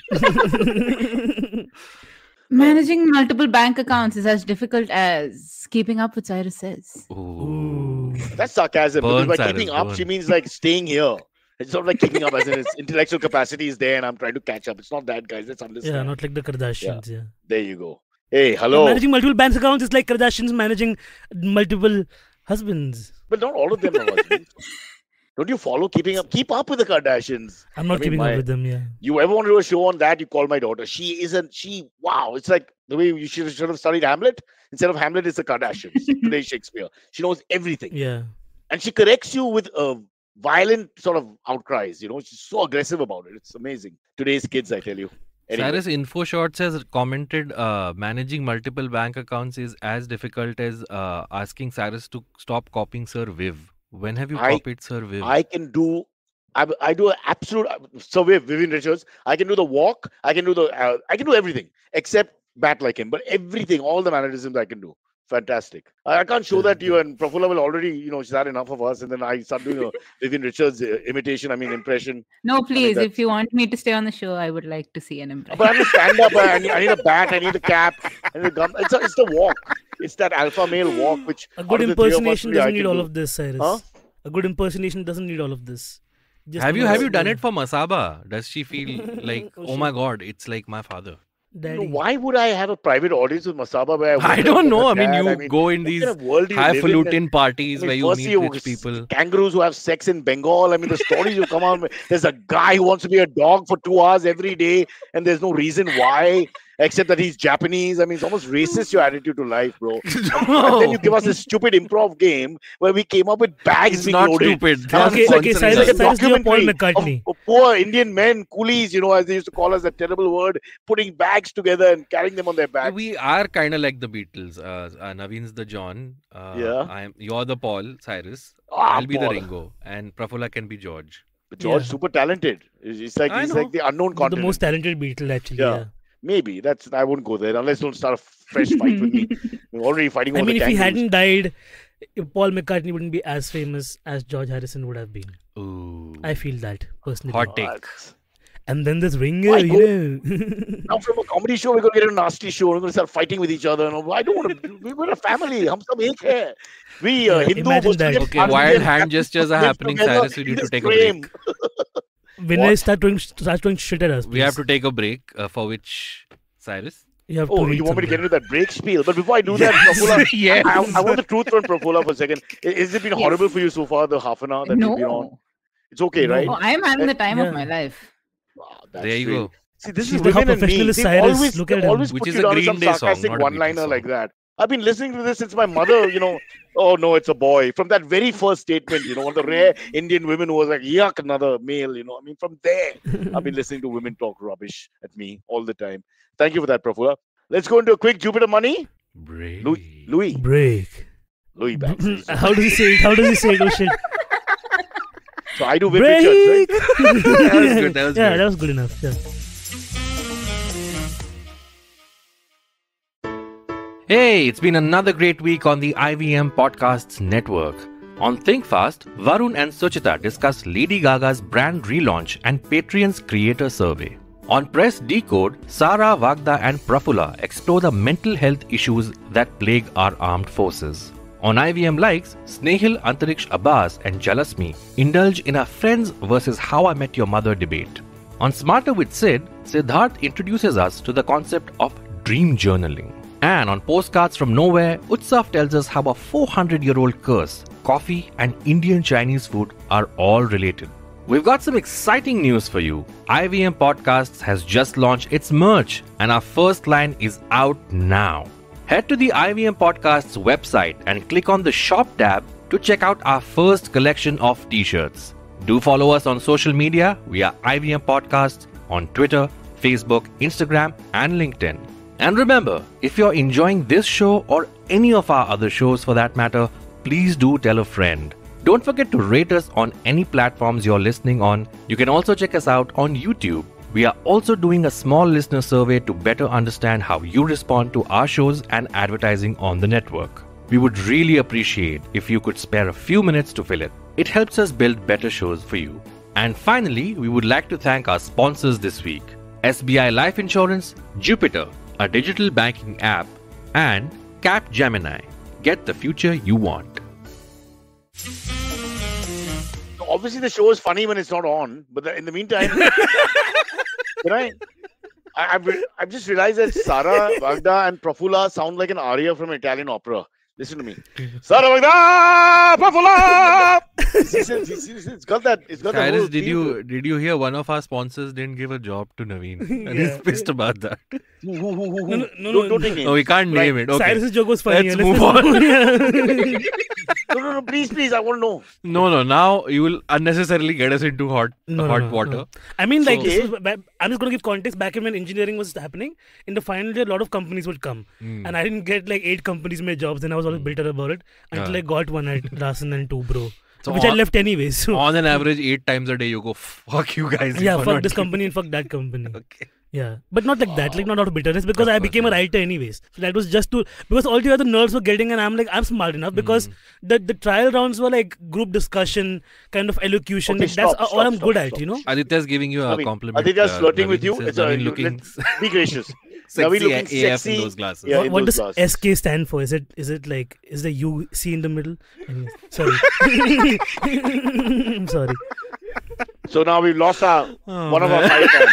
Managing multiple bank accounts is as difficult as keeping up with Cyrus says. Ooh. That's sarcasm. Because by Cyrus, keeping up, she means like staying here. It's not like keeping up as in its intellectual capacity is there and I'm trying to catch up. It's not that, guys. Let's understand. Yeah, not like the Kardashians. Yeah. There you go. Hey, hello. Managing multiple bank accounts is like Kardashians managing multiple husbands. But not all of them are husbands. Don't you follow keeping up? Keep up with the Kardashians. I'm not keeping up with them, yeah. You ever want to do a show on that, you call my daughter. Wow. It's like the way you should have studied Hamlet. Instead of Hamlet, it's the Kardashians. Today's Shakespeare. She knows everything. Yeah. And she corrects you with violent sort of outcries. She's so aggressive about it. It's amazing. Today's kids, I tell you. Anyway. Cyrus InfoShots has commented, managing multiple bank accounts is as difficult as asking Cyrus to stop copying Sir Viv. When have you copied Sir Viv? I do an absolute Sir Viv, Vivian Richards. I can do the walk. I can do everything except bat like him. But everything, all the mannerisms I can do. Fantastic. I can't show that to you, and Prafula will already, she's had enough of us, and then I start doing a Vivian Richards impression. No, please, if you want me to stay on the show, I would like to see an impression. But I have to stand up, I need a bat, I need a cap, I need a gun. It's the walk. It's that alpha male walk, which... A good impersonation doesn't need all of this, Cyrus. Huh? A good impersonation doesn't need all of this. Have you done it for Masaba? Does she feel like, oh my God, it's like my father? Why would I have a private audience with Masaba? Where I don't know. I mean, go in these highfalutin parties where you meet rich people. Kangaroos who have sex in Bengal. I mean, the stories you come out with. There's a guy who wants to be a dog for 2 hours every day, and there's no reason why. Except that he's Japanese. I mean, it's almost racist, your attitude to life, bro. And then you give us this stupid improv game where we came up with bags being loaded. Stupid. Okay, Cyrus, Paul McCartney. Of poor Indian men, coolies, as they used to call us, that terrible word, putting bags together and carrying them on their backs. We are kind of like the Beatles. Navin's the John. You're the Paul, Cyrus. I'll be the Ringo. And Prafula can be George. But George, super talented. He's like the unknown continent. The most talented Beatle, actually. Yeah. Maybe I wouldn't go there unless don't start a fresh fight with me. We're already fighting. If he hadn't died, Paul McCartney wouldn't be as famous as George Harrison would have been. Ooh. I feel that personally. Hot take. And then this ringer, Now from a comedy show, we're going to get a nasty show. We're going to start fighting with each other. I don't want to. We're a family. Hum sab ek hai. We Hindu. Okay, wild hand gestures are happening. Cyrus, we need to take a break. Vinay starts throwing shit at us. We have to take a break, for which, Cyrus? You want me to get into that break spiel? But before I do that, Prafula, yes. I want the truth from Prafula for a second. Has it been horrible for you so far, the half an hour that you've been on? It's okay, right? Oh, I'm having the time of my life. Wow, there you go. See, this is women and me. Cyrus, look at him. Which is a Green Day song, not a one-liner like that. I've been listening to this since my mother, oh no, it's a boy. From that very first statement, one of the rare Indian women who was like, yuck, another male, I mean, from there, I've been listening to women talk rubbish at me all the time. Thank you for that, Prafula. Let's go into a quick Jupiter Money. Break. Louis. Break. Louis Baxter. How does he say it? Oh shit. So I do Viv Richards, right? That was good. That was good enough. Yeah. Hey, it's been another great week on the IVM Podcasts Network. On Think Fast, Varun and Suchita discuss Lady Gaga's brand relaunch and Patreon's creator survey. On Press Decode, Sara, Vagda and Prafula explore the mental health issues that plague our armed forces. On IVM Likes, Snehil, Antariksh Abbas and Jalasmi indulge in a Friends versus How I Met Your Mother debate. On Smarter with Sid, Siddharth introduces us to the concept of dream journaling. And on Postcards from Nowhere, Utsav tells us how a 400-year-old curse, coffee and Indian Chinese food are all related. We've got some exciting news for you. IVM Podcasts has just launched its merch and our first line is out now. Head to the IVM Podcasts website and click on the shop tab to check out our first collection of t-shirts. Do follow us on social media. We are IVM Podcasts on Twitter, Facebook, Instagram and LinkedIn. And remember, if you're enjoying this show or any of our other shows for that matter, please do tell a friend. Don't forget to rate us on any platforms you're listening on. You can also check us out on YouTube. We are also doing a small listener survey to better understand how you respond to our shows and advertising on the network. We would really appreciate if you could spare a few minutes to fill it. It helps us build better shows for you. And finally, we would like to thank our sponsors this week: SBI Life Insurance, Jupiter, a digital banking app, and Capgemini. Get the future you want. Obviously, the show is funny when it's not on, but in the meantime, I've just realized that Sara, Vagda, and Prafula sound like an aria from an Italian opera. Listen to me. Sara, Vagda, Prafula. It's got that. It's got Cyrus, that. did you hear one of our sponsors didn't give a job to Navin? And he's pissed about that. Don't take names. No, we can't name it. Okay. Cyrus's joke was funny. Let's move on. No, please, I want to know. No, now you will unnecessarily get us into hot water. No. I mean, like, Okay. I'm just going to give context. Back when engineering was happening, in the final year, a lot of companies would come. And I didn't get like 8 companies made jobs, and I was always bitter about it until I got one at Rasan and 2 Bro. So which I left anyways. So. On an average, 8 times a day, you go, fuck you guys. Yeah, fuck this company and fuck that company. Okay. Yeah, but not like that, like not out of bitterness, because I became a writer anyways. So that was just because all the other nerds were getting, and I'm like, I'm smart enough because the trial rounds were like group discussion, kind of elocution. Okay, like, that's all I'm good at, you know. Aditya's giving you a compliment. Aditya's flirting with you. Says It's Navin looking be gracious. sexy looking AF sexy. in those glasses. Yeah, in What those does glasses. SK stand for? Is it like, is the U C in the middle? Sorry. I'm sorry. So now we've lost one of our 5 times.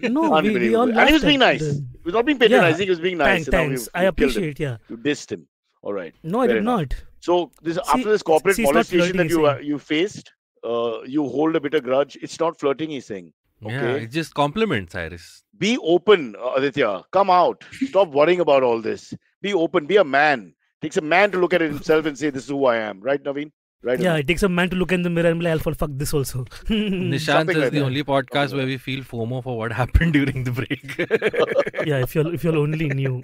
No, we all Unbelievable. And he was being laughed nice. at He was not being patronizing, he was being nice. Thanks. I appreciate, yeah. You dissed him. All right. No, I Fair did enough. not. So after this corporate it's not molestation flirting, that he's you faced, you hold a bitter grudge. It's not flirting, he's saying. Yeah, Okay. it's just compliments, Cyrus. Be open, Aditya. Come out. Stop worrying about all this. Be open. Be a man. Takes a man to look at it himself and say, "This is who I am." Right, Navin? Right. Yeah, Navin? it takes a man to look in the mirror and be like, I'll fuck this also. Nishant Something is like the that. only podcast where we feel FOMO for what happened during the break. Yeah, if you'll only knew.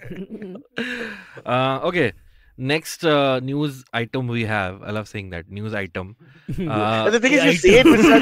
Okay. Next news item we have. I love saying that. News item. And the thing is, you say it with such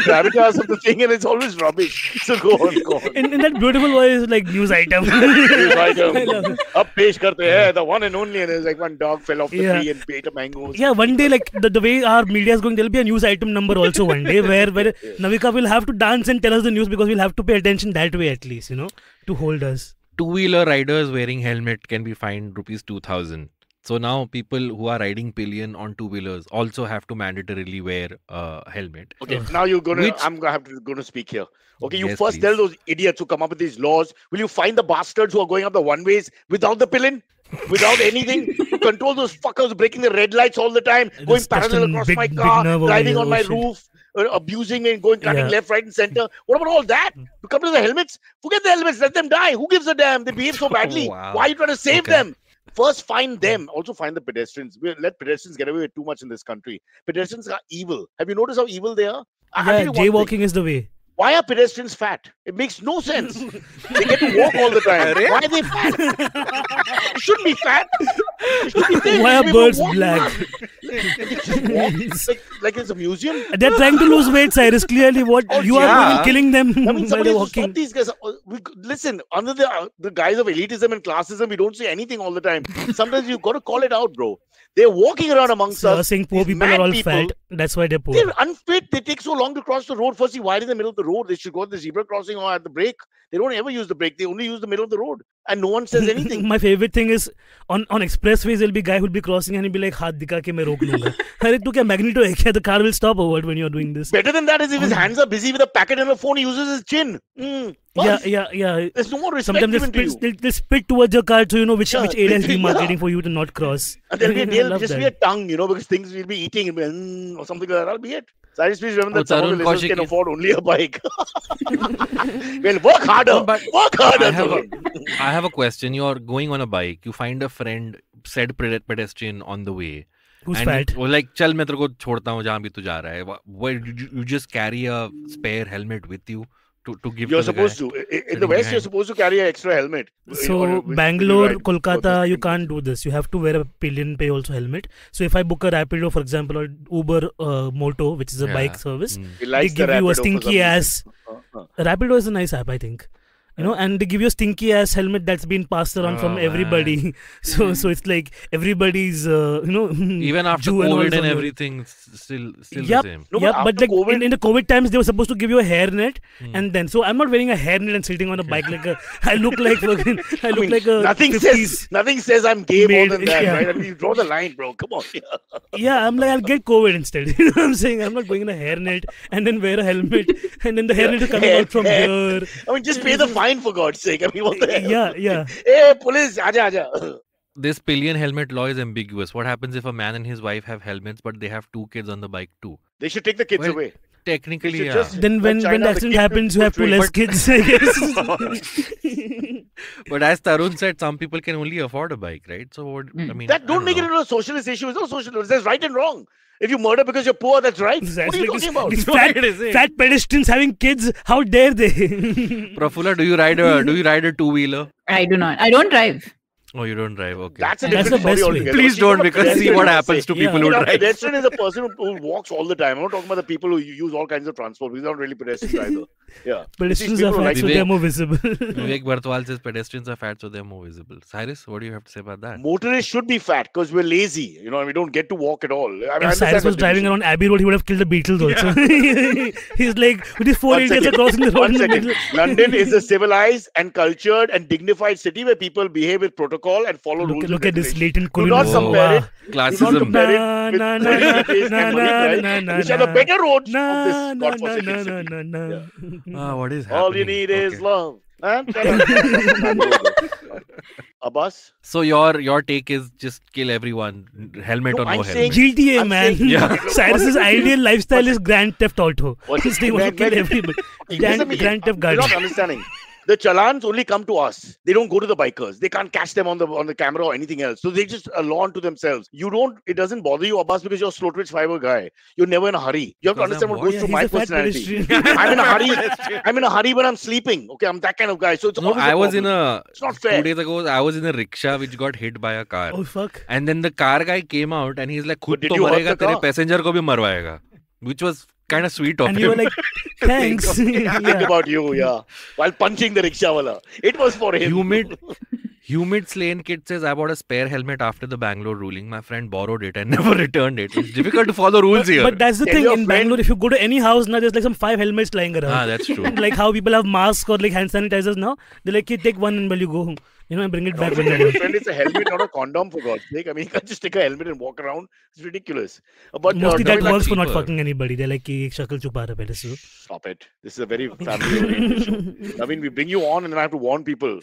gravitas of the thing, and it's always rubbish. So go on. In that beautiful voice, like news item. News item. I love it. Up pesh karte hai, the one and only, and there's like one dog fell off the Yeah. tree and ate a mango. Yeah, one day, like the way our media is going, there'll be a news item number also one day where Navika will have to dance and tell us the news because we'll have to pay attention that way at least, to hold us. Two-wheeler riders wearing helmet can be fined rupees 2,000. So now people who are riding pillion on two-wheelers also have to mandatorily wear a helmet. Okay, now I'm gonna speak here. Okay, you Yes, first please. tell those idiots who come up with these laws. Will you find the bastards who are going up the one-ways without the pillion? Without anything to control those fuckers breaking the red lights all the time, going Just touched parallel a across big- my big car, nerve over driving here. on my Oh, shit. roof, abusing me and going cutting Yeah. left, right, and center. What about all that? You come to the helmets, forget the helmets, let them die. Who gives a damn? They behave so badly. Wow. Why are you trying to save Okay. them? First, find them. Also, find the pedestrians. We let pedestrians get away with too much in this country. Pedestrians are evil. Have you noticed how evil they are? I'll tell Yeah, you one thing. jaywalking is the way. Why are pedestrians fat? It makes no sense. They get to walk all the time. Why are they fat? They shouldn't be fat. They should be thin. Why They are should be birds able to walk. black? They just walk like it's a museum. They're trying to lose weight, Cyrus. Clearly, what Oh, you are yeah. even killing them I mean, while somebody they're has to stop walking. these guys. Listen, under the guise of elitism and classism, we don't say anything all the time. Sometimes you've got to call it out, bro. They're walking around amongst So you're us. saying poor these people mad are all people. fat. That's why they're poor. They're unfit. They take so long to cross the road. Firstly, why in the middle of the road? They should go at the zebra crossing or at the brake. They don't ever use the brake. They only use the middle of the road. And no one says anything. My favorite thing is on expressways there'll be a guy who'll be crossing and he'll be like हाथ दिखा के मैं रोक लूंगा. अरे तू क्या magneto है क्या? The car will stop or what when you're doing this? Better than that is if his hands are busy with a packet and a phone, he uses his chin. Yeah. There's no more respect Sometimes given to you. they spit towards your car so you know which Yeah, area is yeah. demarcating for you to not cross. And there'll I love just that. be a tongue, because things we'll be eating and or something like that. That'll be it. So I just please remember that some of the Tarun listeners Kaushik can is- afford only a bike. Well, work harder. No, but work harder. I have a question. You're going on a bike. You find a friend, said pedestrian on the way. Who's and fat? वो like चल मैं तेरे को छोड़ता हूँ जहाँ भी तू जा रहा है. You just carry a spare helmet with you to give You're to the supposed guy to. In the sitting West, you're behind. supposed to carry an extra helmet. So When you Bangalore, ride. Kolkata, you can't do this. You have to wear a pillion pay also helmet. So if I book a Rapido, for example, or Uber Moto, which is a bike service, Mm. He they likes the give you a Rapido for some stinky reason. ass. Rapido is a nice app, I think. And they give you a stinky ass helmet that's been passed around from Oh, everybody. So it's like everybody's Even after Jew and all COVID and on your- everything, still Yep. the same. No, Yeah, but after like COVID, in the COVID times, they were supposed to give you a hairnet, and then so I'm not wearing a hairnet and sitting on a bike like a. I look like fucking. I look like a. nothing 50s. says I'm gay more made- than that, yeah. right? I mean, you draw the line, bro. Come on. Yeah, I'm like I'll get COVID instead. You know what I'm saying? I'm not going in a hairnet and then wear a helmet and then the hairnet is coming out from here. I mean, just pay the fine for God's sake. I mean, what the hell? Yeah. Hey, police, aja. This pillion helmet law is ambiguous. What happens if a man and his wife have helmets, but they have 2 kids on the bike too? They should take the kids Well, away. Technically, They should yeah. just- Then when China, the the accident kid happens, you will have 2 drink. less kids, I guess. But as Tarun said, some people can only afford a bike, right? So what, I mean, That don't make it know. into a socialist issue. It's not socialist. There's right and wrong. If you murder because you're poor, that's right. What are you talking about? These What is it? fat pedestrians having kids, how dare they? Prafula, do you ride a 2-wheeler? I do not. I don't drive. Oh, you don't drive. Okay. That's a That's different the best story way. altogether. Please See, don't, what a because see pedestrian what is, happens to Yeah. people who A drive. pedestrian is a person who walks all the time. I'm not talking about the people who use all kinds of transport. These are not really pedestrians either. Yeah. Pedestrians These are people fat, like so they're more visible. Vivek Bartwal says pedestrians are fat, so they're more visible. Cyrus, what do you have to say about that? motorists should be fat because we're lazy. You know, we don't get to walk at all. I mean, I If understand Cyrus was the driving division. around Abbey Road, he would have killed the Beatles also. He's like, with his 4 One idiots second. crossing the road One in the second. middle. London is a civilized and cultured and dignified city where people behave with protocol and follow rules. Look and at this regulations. latent Do not colonialism. compare it. Wow. Do not Classism. compare it Na, with na, Marina na, Place and na, Marine na, Drive, na, na, which are the na. better roads Na, of this na, na, godforsaken na, city. na, na. What is happening? All you need is Okay. love. Abbas? So your take is just kill everyone, helmet No, or no I'm helmet. saying- GTA, I'm man. saying- Yeah. Cyrus's ideal lifestyle is Grand Theft Auto. What's He's saying, want to kill everybody. Listen to me. Grand Theft You're not Garden. understanding. The challans only come to us. They don't go to the bikers. They can't catch them on the camera or anything else. So they just law onto themselves. It doesn't bother you, Abbas, because you're a slow twitch fiber guy. You're never in a hurry. You have to Because understand I'm what what? goes Yeah, through he's my a fat personality. pedestrian. I'm in a hurry. I'm in a hurry when I'm sleeping. Okay, I'm that kind of guy. So it's No, always I a was in problem. a It's not 2 fair. days ago. I was in a rickshaw which got hit by a car, Oh, fuck. and then the car guy came out and he's like, "खुद did तो you hurt मरेगा, the तेरे car? passenger को भी मरवाएगा," which was kind of sweet of And him. you were like, thanks. Think Yeah. about you, yeah. While punching the rickshaw wala. It was for him. Humid Slane Kid says, I bought a spare helmet after the Bangalore ruling. My friend borrowed it and never returned it. It's difficult to follow rules here. But that's the Tell thing your in friend- Bangalore. If you go to any house now, there's like some 5 helmets lying around. That's true. Like how people have masks or like hand sanitizers now. They're like, you take one and while you go home, and bring it back when Tell you your go. friend it's a helmet, not a condom, for God's sake. I mean, you can't just take a helmet and walk around. It's ridiculous. But Mostly coming that back works to- for not cheaper. fucking anybody. They're like, "Ki ek shakal chupa raha pehle se." Stop it. This is a very family-oriented show. I mean, we bring you on and then I have to warn people.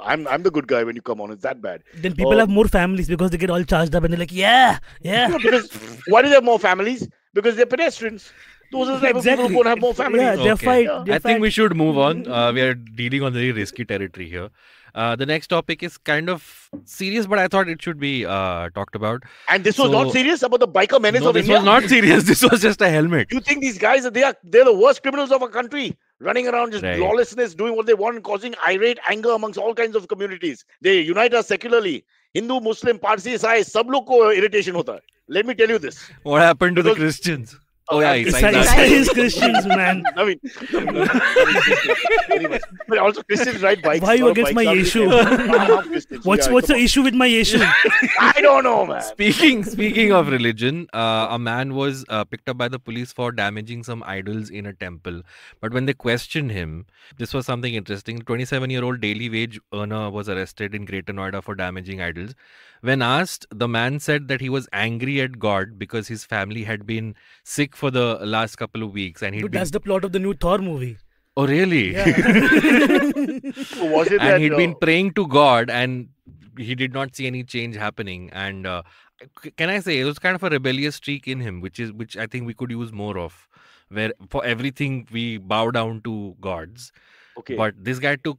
I'm the good guy when you come on. It's that bad. Then people have more families because they get all charged up and they're like, yeah. Because why do they have more families? Because they're pedestrians. Those are the type of people who don't have more families. Yeah, they're Okay. fight. Yeah. they're I think fat. we should move on. We are dealing on very risky territory here. The next topic is kind of serious, but I thought it should be talked about. And this was So- not serious about the biker menace No, of this India. was not serious. This was just a helmet. You think these guys they're the worst criminals of our country, running around just Right. lawlessness, doing what they want, causing irate anger amongst all kinds of communities. They unite us secularly. Hindu, Muslim, Parsi, Isai, sab log ko irritation hota hai. Let me tell you this. What happened to the Because- Christians? Oh yeah, Isai Isai. is Christians, man. I mean, anyways, but also Christians ride bikes. Why you lot of against bikes my are Yeshu? half Christians. What's Yeah, the come on. issue with my Yeshu? I don't know, man. Speaking of religion, a man was picked up by the police for damaging some idols in a temple. But when they questioned him, this was something interesting. 27-year-old daily wage earner was arrested in Greater Noida for damaging idols. When asked, the man said that he was angry at God because his family had been sick for the last couple of weeks, and he'd Dude, been. that's the plot of the new Thor movie. Oh really? Yeah. So was it that And he'd been praying to God, and he did not see any change happening. And can I say it was kind of a rebellious streak in him, which I think we could use more of, where for everything we bow down to gods. okay? But this guy took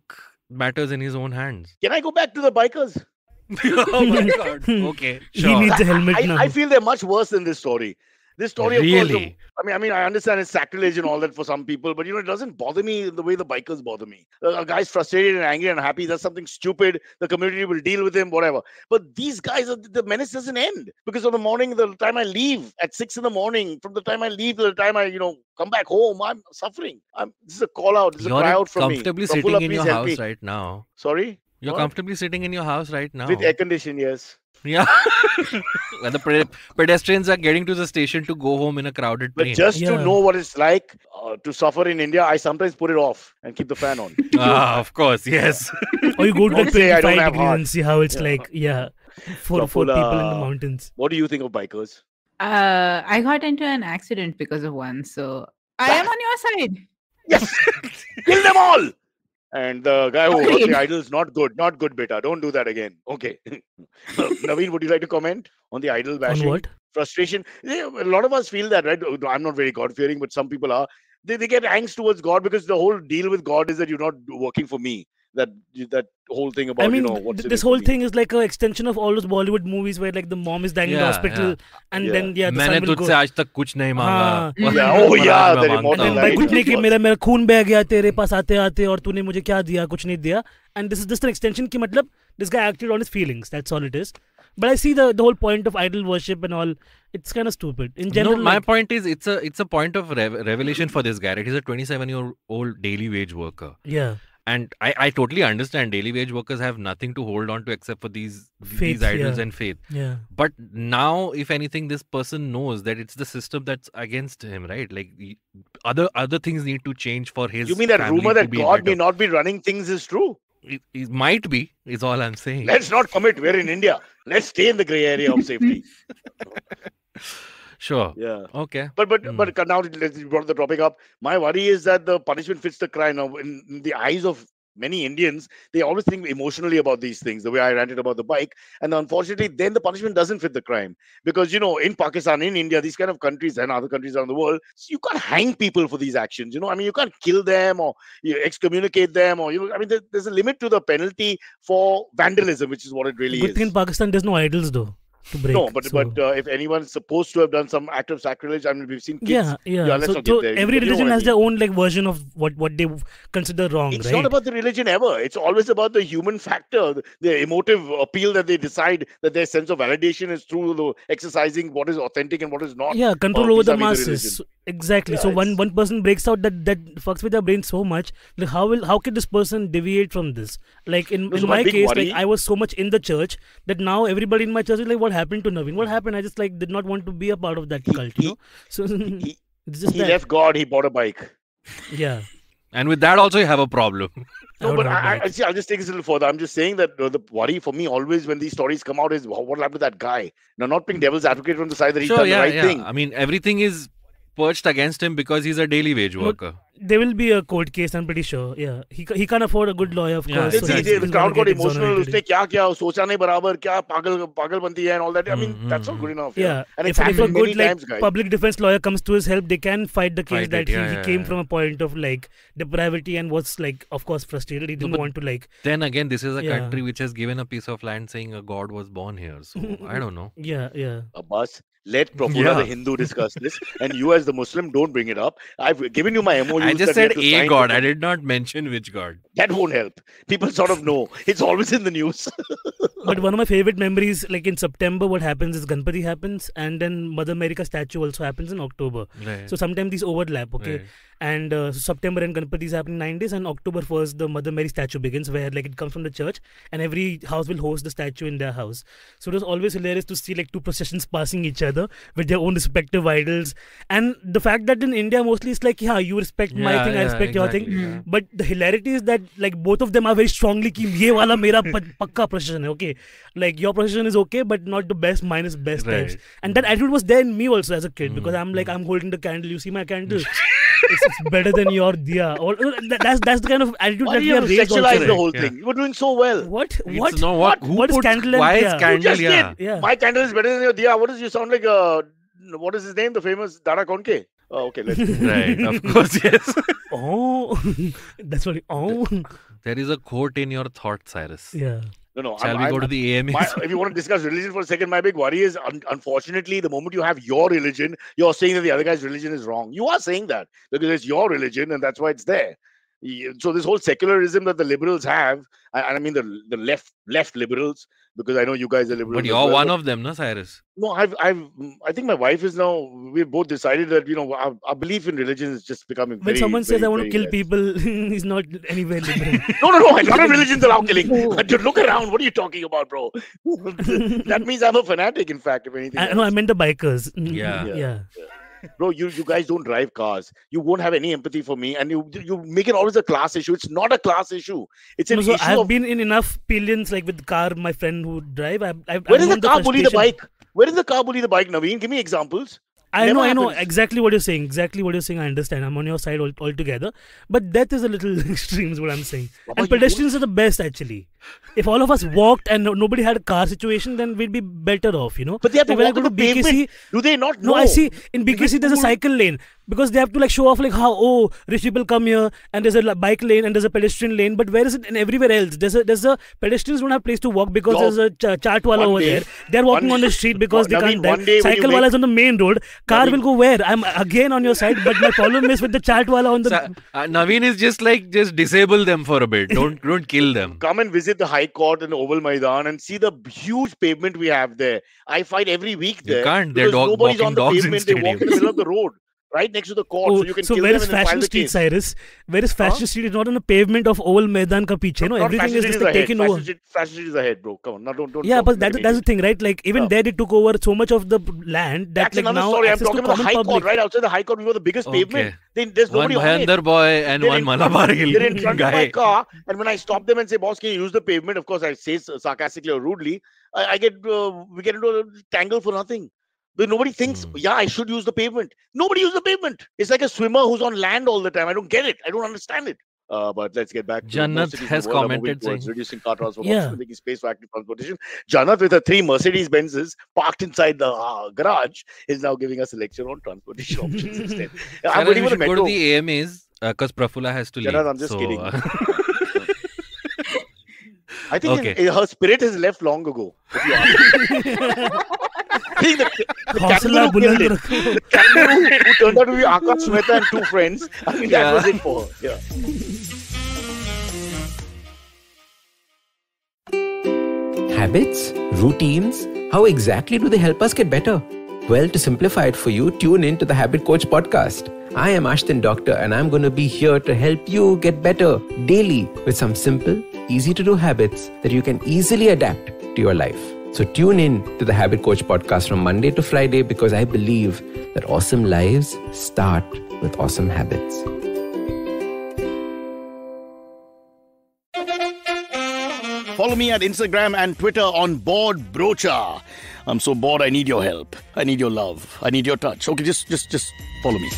matters in his own hands. Can I go back to the bikers? Oh my God! Okay, He sure. needs a helmet now. I feel they're much worse than this story. This story, of Really? course, I mean, I understand it's sacrilege and all that for some people, but it doesn't bother me the way the bikers bother me. A guy's frustrated and angry and unhappy. That's something stupid. The community will deal with him, whatever. But these guys, the menace doesn't end, because of the morning, the time I leave at 6 in the morning, from the time I leave to the time I, come back home, I'm suffering. This is a call out. This is a cry out from me. You're comfortably Prafula, sitting in your please help house me. right now. Sorry? You're What? comfortably sitting in your house right now. With air condition, yes. Yeah. When the pedestrians are getting to the station to go home in a crowded But train. just to Yeah. know what it's like to suffer in India, I sometimes put it off and keep the fan on. Of course, yes. Or you go to Don't the say I don't 25 have degrees heart. and see how it's Yeah. like, for Prafula, people in the mountains. What do you think of bikers? I got into an accident because of one, so I am on your side. Yes! Kill them all! And the guy who hurt Agreed. the idol not good, beta. Don't do that again. Okay. Naveen, would you like to comment on the idol bashing? On what? Frustration. A lot of us feel that, right? I'm not very God-fearing, but some people are. They get angst towards God because the whole deal with God is that you're not working for me. That whole thing about, I mean, what's in this it for whole me. thing is like an extension of all those Bollywood movies where like the mom is dying in the Yeah, hospital and Yeah. then the मैंने son will go. तुझसे आज तक कुछ नहीं मांगा. हाँ. Yeah, oh पर yeah, आज मैं that मांगता immortal हूँ. भाई line. कुछ नहीं कि was- मेरा खून बह गया तेरे पास आते आते और तूने मुझे क्या दिया कुछ नहीं दिया and this is just an extension कि मतलब this guy acted on his feelings, that's all it is. But I see the whole point of idol worship and all, it's kind of stupid in general. No, my like, point is it's a point of revelation for this guy. Right? He's a 27-year-old daily wage worker. yeah, And I totally understand daily wage workers have nothing to hold on to except for these Faith, idols yeah. and faith. yeah. But now, if anything, this person knows that it's the system that's against him, right? Like other things need to change for his. You mean that family rumor to that be God may better. not be running things is true? It might be, is all I'm saying. Let's not commit. We're in India. Let's stay in the grey area of safety. Sure. Yeah. Okay. But now let's brought the topic up. My worry is that the punishment fits the crime. Now, in the eyes of many Indians, they always think emotionally about these things, the way I ranted about the bike. And unfortunately, then the punishment doesn't fit the crime. Because, in Pakistan, in India, these kind of countries and other countries around the world, you can't hang people for these actions. I mean, you can't kill them or excommunicate them. Or, I mean, there's a limit to the penalty for vandalism, which is what it really Good is. thing in Pakistan there's no idols though to break. No, but so- if anyone's supposed to have done some act of sacrilege, I mean, we've seen kids. yeah. let's So, not so get there. every But you know religion what I has mean. their own like version of what they consider wrong, It's right? not about the religion ever. It's always about the human factor, the emotive appeal that they decide that their sense of validation is through the exercising what is authentic and what is not. Yeah, control over the vis-a-vis the masses. religion. Exactly. Yeah, so it's- one person breaks out that fucks with their brain so much. Like how can this person deviate from this? Like in so my my big case, worry- like I was so much in the church that now everybody in my church is like, what happened to Navin? What happened? I just like did not want to be a part of that cult, So He, it's just he that. left God, he bought a bike. Yeah. And with that also you have a problem. I No, would but have I that. see. I'll just take this a little further. I'm just saying that the worry for me always when these stories come out is what happened to that guy. Now, not being devil's advocate from the side that he's Sure, done yeah, the right yeah. thing. I mean, everything is perched against him because he's a daily wage worker. There will be a court case, I'm pretty sure. Yeah. He can't afford a good lawyer, of Yeah, course. Let's so see, he's the gonna crowd got get emotional. exonerated. उसने क्या किया, सोचा नहीं बराबर, क्या पागलपंती है and all that. I mean, that's not good enough. Yeah, And if it's a happened many good like times, guys. public defense lawyer comes to his help, they can fight the case Fight that it, yeah, he yeah, came yeah. from a point of like depravity and was like, of course, frustrated. He didn't but want to like, Then again, this is a Yeah. country which has given a piece of land saying a god was born here. So I don't know. yeah. Abbas, let Prafula Yeah. the Hindu discuss this, and you as the Muslim don't bring it up. I've given you my MOU. I just said a god. I did not mention which god. That won't help. People sort of know. It's always in the news. But one of my favorite memories, like in September, what happens is Ganpati happens, and then Mother America statue also happens in October. Right. So sometimes these overlap, okay? Right. And so September and Ganpati is happening 9 days, and October 1st, the Mother Mary statue begins, where like it comes from the church, and every house will host the statue in their house. So it was always hilarious to see like two processions passing each other with their own respective idols. And the fact that in India mostly it's like, yeah, you respect my Yeah, thing, I yeah, respect your exactly, thing. yeah. But the hilarity is that like both of them are very strongly ki ye wala mera pakka procession hai, okay? Like your procession is okay, but not the best, mine is best types. Right. And that attitude was there in me also as a kid, because I'm like, I'm holding the candle, you see my candle? it's better than your diya. Or that's the kind of attitude Why that do we you are have to raised sexualize also. the whole Yeah. thing? You were doing so well. What? It's What? no, what? Who What is put- candle and Why is diya? You candle? just Yeah. did. Yeah. My candle is better than your diya. What does you sound like? What is his name? The famous Dada Konke. Oh, okay. Let's Right. Of course, yes. Oh, that's what. Oh, There is a quote in your thought, Cyrus. yeah. No. Shall we go to the AMAs? If you want to discuss religion for a second, my big worry is, unfortunately, the moment you have your religion, you're saying that the other guy's religion is wrong. You are saying that because it's your religion and that's why it's there. So this whole secularism that the liberals have, and I mean the left liberals, because I know you guys are liberals. But you're one of them, no, Cyrus? No, I think my wife is now. We've both decided that our belief in religion is just becoming. When someone says I want to kill people, he's not anywhere liberal. No. A lot of religions allow killing. Dude, look around. What are you talking about, bro? That means I'm a fanatic. In fact, if anything. No, I meant the bikers. Yeah. Bro, you guys don't drive cars. You won't have any empathy for me, and you make it always a class issue. It's not a class issue. It's an issue. I've been in enough pillions, like with the car. My friend who drive. Where does the car bully the bike? Where does the car bully the bike, Navin? Give me examples. I know exactly what you're saying. I understand. I'm on your side altogether. But that is a little extreme, is what I'm saying. And pedestrians are the best, actually. If all of us walked and nobody had a car situation, then we'd be better off, But they have to walk on the pavement. Do they not know? No, I see. In BKC, there's a cycle lane. Because they have to show off how, rich people come here and there's a bike lane and there's a pedestrian lane. But where is it in everywhere else? There's a pedestrians don't have place to walk because there's a chaat wala over there. They're walking on the street because they can't drive. Cycle wala is on the main road. Car will go where? I'm again on your side, but my problem is with the chaat wala on the... Navin is just disable them for a bit. Don't kill them. Come and visit the High Court and the Oval Maidan and see the huge pavement we have there. I fight every week there. You can't. They're nobody's on the dogs pavement. They walk in the middle of the road. Right next to the court, so you can kill them where and is then file Fashion the Street, case. Cyrus? Where is Fashion Street? It's not on the pavement of Oval Maidan ka piche. No, everything is just taken over. Fashion Street is ahead, bro. Come on, now don't. Yeah, but that's the thing, right? Even there, they took over so much of the land that that's another story. I'm talking about the High Court. Right outside the High Court, we were the biggest pavement. There's nobody on it. One Bhayandar boy and one Malabar Hill They're in front guy. of my car, and when I stop them and say, "Boss, can you use the pavement?" Of course, I say sarcastically or rudely. We get into a tangle for nothing. But nobody thinks, I should use the pavement. Nobody uses the pavement. It's like a swimmer who's on land all the time. I don't get it. I don't understand it. But let's get back to Jannat has commented saying reducing car transport, making space for active transportation. Jannat, with her 3 Mercedes Benzes parked inside the garage, is now giving us a lecture on transportation options instead. I'm ready for the metro. Go to the AMAs because Prafula has to leave. Jannat, I'm just kidding. I think her spirit has left long ago. If you ask me. The kangaroo who turned out to be Akash Mehta and 2 friends. I mean, that was it for her. Yeah. Habits? Routines? How exactly do they help us get better? Well, to simplify it for you, tune in to the Habit Coach podcast. I am Ashton Doctor and I'm going to be here to help you get better daily with some simple, easy to do habits that you can easily adapt to your life. So tune in to the Habit Coach podcast from Monday to Friday because I believe that awesome lives start with awesome habits. Follow me at Instagram and Twitter on Bored Brocha. I'm so bored, I need your help. I need your love. I need your touch. Okay, just follow me.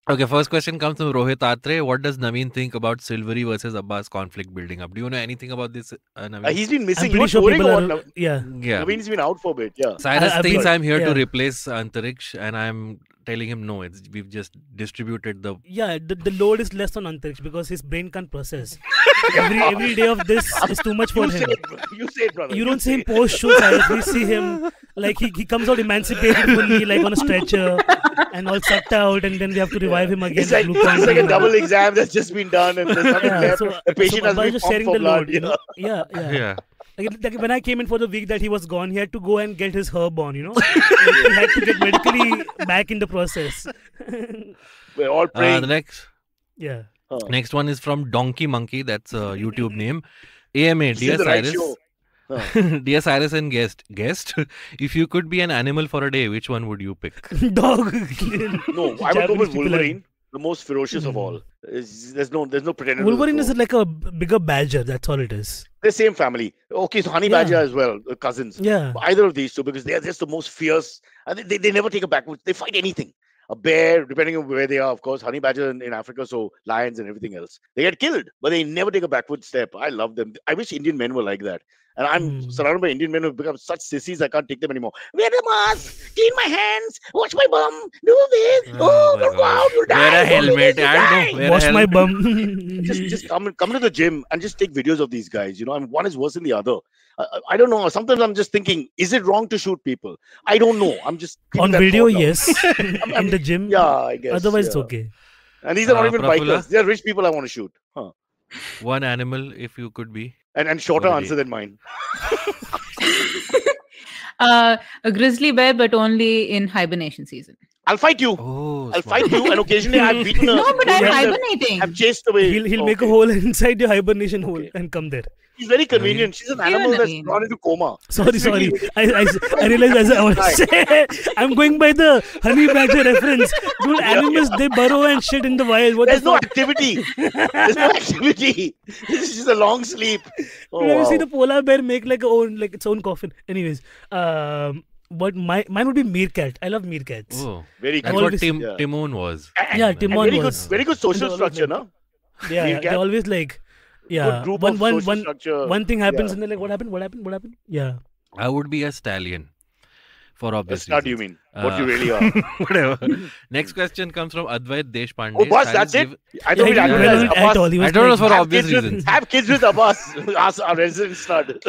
Okay, first question comes from Rohit Atre. What does Navin think about Silvery versus Abbas conflict building up? Do you know anything about this, Navin? He's been missing. I'm pretty sure people are... Yeah. Navin's been out for a bit. Yeah. Cyrus thinks I'm here to replace Antariksh, and I'm telling him no. We've just distributed the... Yeah, the load is less on Antariksh because his brain can't process. every day of this is too much for him. You say it, brother. You don't see him post-show, Cyrus. We see him like he comes out emancipated fully, like on a stretcher and all sucked out, and then we have to revive him again. It's like a double exam that's just been done and there's nothing left. The patient has been just pumped sharing for the blood. load, Yeah. Like when I came in for the week that he was gone, he had to go and get his herb on, He had to get medically back in the process. We're all praying. The next... Yeah. Next one is from Donkey Monkey. That's a YouTube name. AMA, dear Cyrus. Dear Cyrus and guest, if you could be an animal for a day, which one would you pick? Dog. No, I would go with Wolverine, the most ferocious of all. There's no pretending. Wolverine is like a bigger badger. That's all it is. The same family. Okay, so honey badger as well, cousins. Yeah. Either of these two, because they are just the most fierce. And they never take a backward. They fight anything. A bear, depending on where they are, of course. Honey badger in Africa, so lions and everything else. They get killed, but they never take a backward step. I love them. I wish Indian men were like that. And I'm surrounded by Indian men who have become such sissies, I can't take them anymore. Wear the mask, clean my hands, wash my bum, do this. Don't go out, you'll die. a helmet. And wear a Wash my helmet. bum. just come to the gym and just take videos of these guys. You know, I mean, one is worse than the other. I don't know. Sometimes I'm just thinking, is it wrong to shoot people? I don't know. I'm just keeping On that video, thought down. yes. In the gym, Yeah, I guess. otherwise it's yeah. okay. And these are not even Prafula? bikers. They are rich people I want to shoot. Huh. One animal, if you could be. And shorter What a answer day. than mine. A grizzly bear, but only in hibernation season. I'll fight you. Oh, I'll smart. fight you. And occasionally I've beaten a... No, but I'm Yeah. hibernating. I've chased away. He'll make a hole inside your hibernation hole and come there. She's very convenient. She's an animal that's Navin. gone into coma. Sorry. I realized as I was saying, I'm going by the honey badger reference. Dude, animals, they burrow and shit in the wild. What There's the no fuck? activity. There's no activity. This is just a long sleep. Oh, You ever see wow. the polar bear make like its own coffin? Anyways, but mine would be meerkat. I love meerkats. Oh, Very that's good. what Yeah. Timon was. Yeah, And Timon very was. good, very good social Always structure, like- no? Yeah, meerkat. they're always like, yeah. Good group One, of one, social one, structure. one thing happens Yeah. and they're like, what happened? Yeah. I would be a stallion. For obvious That's not you reasons. mean. What you really are. Whatever. Next question comes from Advait Deshpande. Oh, boss, Cyrus that's it? give- I Yeah, don't he need didn't Abbas. relevant at all. He was I don't know like, for Have obvious kids with- reasons. Have kids with Abbas. Ask our resident stud.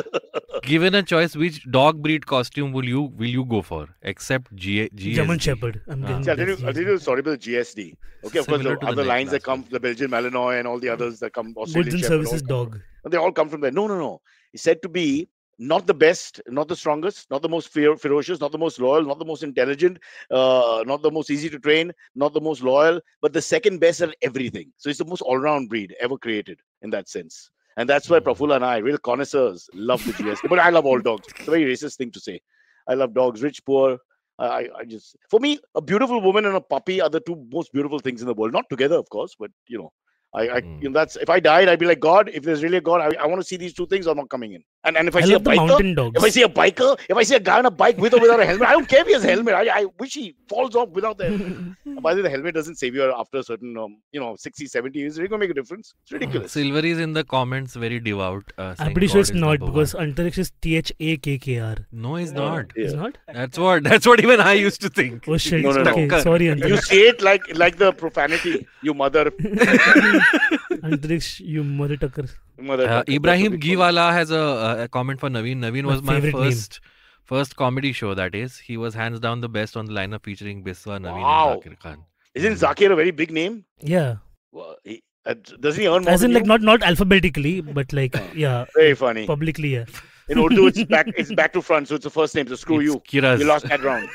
Given a choice, which dog breed costume will you go for? Except GSD. German Shepherd. I'm Ah. getting See, I'll tell you this. the story about the GSD. Okay, of course, Similar the to the other lines that last come, one. the Belgian Malinois and all the others that come, Australian Goods and Shepherd, all services come dog. from- They all come from there. No. It's said to be not the best, not the strongest, not the most ferocious, not the most loyal, not the most intelligent, not the most easy to train, not the most loyal, but the second best at everything. So it's the most all-round breed ever created in that sense. And that's why Prafula and I, real connoisseurs, love the GSD. But I love all dogs. It's a very racist thing to say. I love dogs, rich, poor. I just, for me, a beautiful woman and a puppy are the two most beautiful things in the world. Not together, of course, but you know, that's if I died, I'd be like, God, if there's really a God, I want to see these two things. I'm not coming in. And if I see a love the biker, mountain dogs. if I see a biker, if I see a guy on a bike with or without a helmet, I don't care if he has a helmet. I wish he falls off without the helmet. By the way, the helmet doesn't save you after a certain, 60, 70 years. It's going to make a difference. It's ridiculous. Silver is in the comments very devout. I'm saying pretty sure God it's is not number because one. Antariksh is THAKKR. No, it's not. Yeah. It's not? That's what even I used to think. Oh shit. No. Okay, Tucker. sorry, You Antariksh. say it like the profanity, you mother. Antariksh, you mother tucker. Ibrahim Giwala has a comment for Navin. Navin My was my favorite name. first comedy show, that is. He was hands down the best on the lineup featuring Biswa, Navin Wow. and Zakir Khan. Isn't Zakir a very big name? Yeah. Well, does he earn more As in than like you? not alphabetically, but like yeah, Very funny. publicly, yeah. In Urdu, it's back to front, so it's the first name. So screw It's you. Kiraz. You lost that round.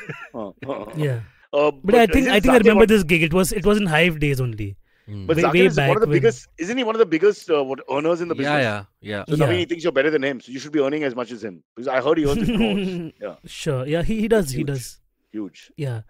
Yeah. But But I think isn't I Zakir remember one- this gig. It was in Hive days only. But way- Zakir way is one back of the when- biggest. Isn't he one of the biggest earners in the business? Yeah. So Yeah. Navin, he thinks you're better than him. So you should be earning as much as him. Because I heard he earns in crores. Yeah, Sure. Yeah, he does. He Huge. does. huge. Yeah.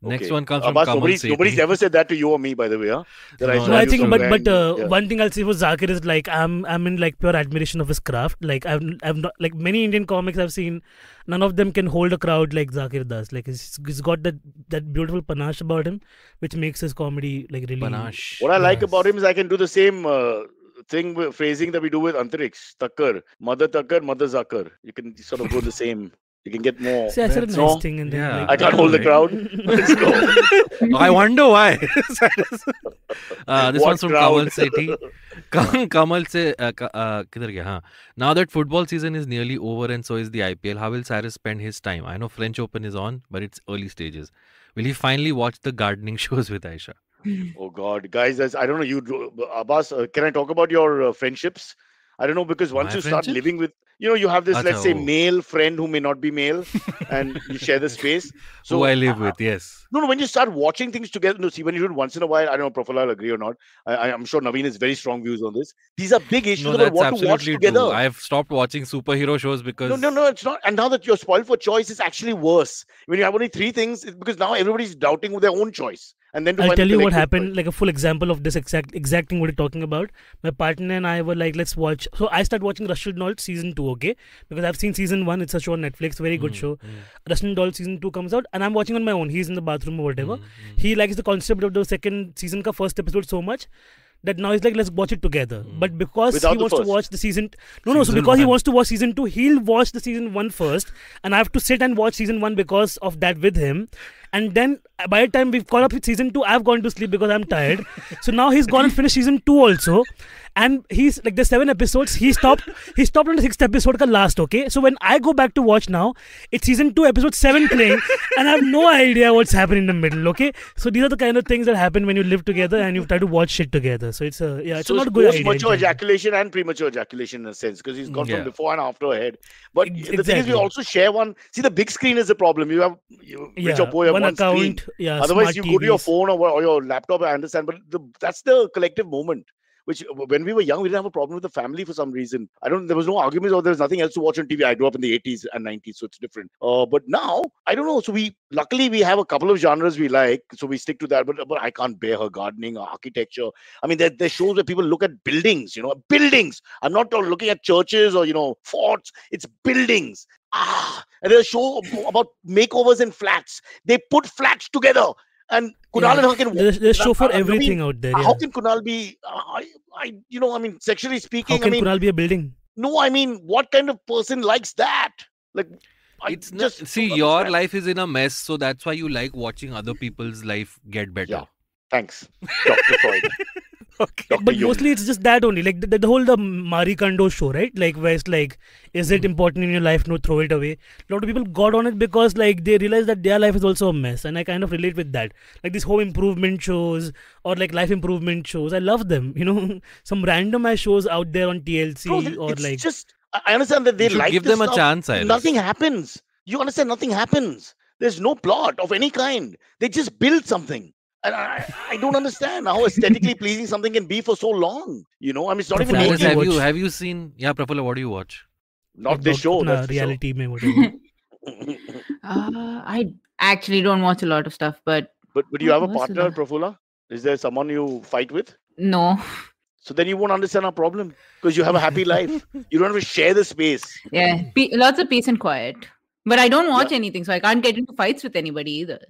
Next Okay. one comes from Abbas, Kamal nobody's Sethi. ever said that to you or me, by the way. Huh? That No, saw No, I you think, somewhere but and- yeah. one thing I'll say for Zakir is like I'm in like pure admiration of his craft. Like I've not like many Indian comics I've seen, none of them can hold a crowd like Zakir does. Like he's got that beautiful panache about him, which makes his comedy like really. Panache. What I like Yes. about him is I can do the same thing with phrasing that we do with Antariksh. Takkar, mother Zakar. You can sort of go the same. You can get more. See, I said a That's nice all. thing and then Yeah. I like, can't hold the crowd. Let's go. I wonder why. This What one's from crowd? Kamal Sethi. Kamal se, kidhar gaya? Haan. Now that football season is nearly over and so is the IPL, how will Cyrus spend his time? I know French Open is on, but it's early stages. Will he finally watch the gardening shows with Aisha? Oh God, guys, I don't know. Abbas, can I talk about your friendships? I don't know, because once My you start friendships? living with, you have this, let's say, Acha, oh. male friend who may not be male, and you share the space. Who I live with, yes. No, when you start watching things together, no, see, when you do it once in a while, I don't know, Prafula will agree or not. I'm sure Navin has very strong views on this. These are big issues No, about that's what to watch absolutely together. true. I've stopped watching superhero shows because No, it's not. And now that you're spoiled for choice, it's actually worse. When you have only three things, it's because now everybody's doubting their own choice. And then to I'll find the tell you what collective happened, choice. like a full example of this exact thing what you're talking about. My partner and I were like, let's watch. So I started watching Russian Doll season 2, okay? Because I've seen season 1, it's a show on Netflix, very good show. Russian Doll season 2 comes out and I'm watching on my own. He's in the bathroom or whatever. He likes the concept of the second season ka first episode so much that now he's like, let's watch it together. But because Without he the wants to first. watch the season, so Season because he one. wants to watch season 2, he'll watch the season 1 first, and I have to sit and watch season 1 because of that with him. And then by the time we've caught up with season 2, I've gone to sleep because I'm tired. So now he's gone and finished season 2 also. And he's like, there's 7 episodes. He stopped on the 6th episode ka last, okay? So when I go back to watch now, it's season 2, episode 7 playing, and I have no idea what's happening in the middle, okay? So these are the kind of things that happen when you live together and you try to watch shit together. So it's it's not a good idea. Post-mature ejaculation and premature ejaculation in a sense, because he's gone from before and after ahead. But the thing is, we also share one. See, the big screen is the problem. You have rich or poor, you have one account. Screen. Otherwise, you go to your phone or your laptop. I understand, but that's the collective moment. Which, when we were young, we didn't have a problem with the family for some reason. There was no arguments, or there was nothing else to watch on TV. I grew up in the 80s and 90s, so it's different. But now, I don't know. So luckily we have a couple of genres we like, so we stick to that. But I can't bear her gardening or architecture. I mean, there's shows where people look at buildings, buildings. I'm not looking at churches or, forts. It's buildings. And there's a show about makeovers in flats. They put flats together. And Kunal and her can... There's show for everything out there. How can Kunal be... sexually speaking... How can Kunal be a building? No, I mean, what kind of person likes that? Like, it's not... See, your life is in a mess, so that's why you like watching other people's life get better. Yeah. Thanks, Dr. Freud. Okay. But mostly it's just that only, like the whole Marie Kondo show, right? Like, where it's like, is it important in your life? No, throw it away. A lot of people got on it because like they realize that their life is also a mess, and I kind of relate with that. Like these home improvement shows or like life improvement shows, I love them. Some random ass shows out there on TLC. Bro, or like just I understand that they like give them stuff. A chance. Iris. Nothing happens. You understand? Nothing happens. There's no plot of any kind. They just build something. And I don't understand how aesthetically pleasing something can be for so long. I mean, it's not even... Have you seen... Yeah, Prafula, what do you watch? Not this show. Reality mein whatever. I actually don't watch a lot of stuff, but... But do you have a partner, Prafula? Is there someone you fight with? No. So then you won't understand our problem, because you have a happy life. You don't have to share the space. Yeah, lots of peace and quiet. But I don't watch anything, so I can't get into fights with anybody either.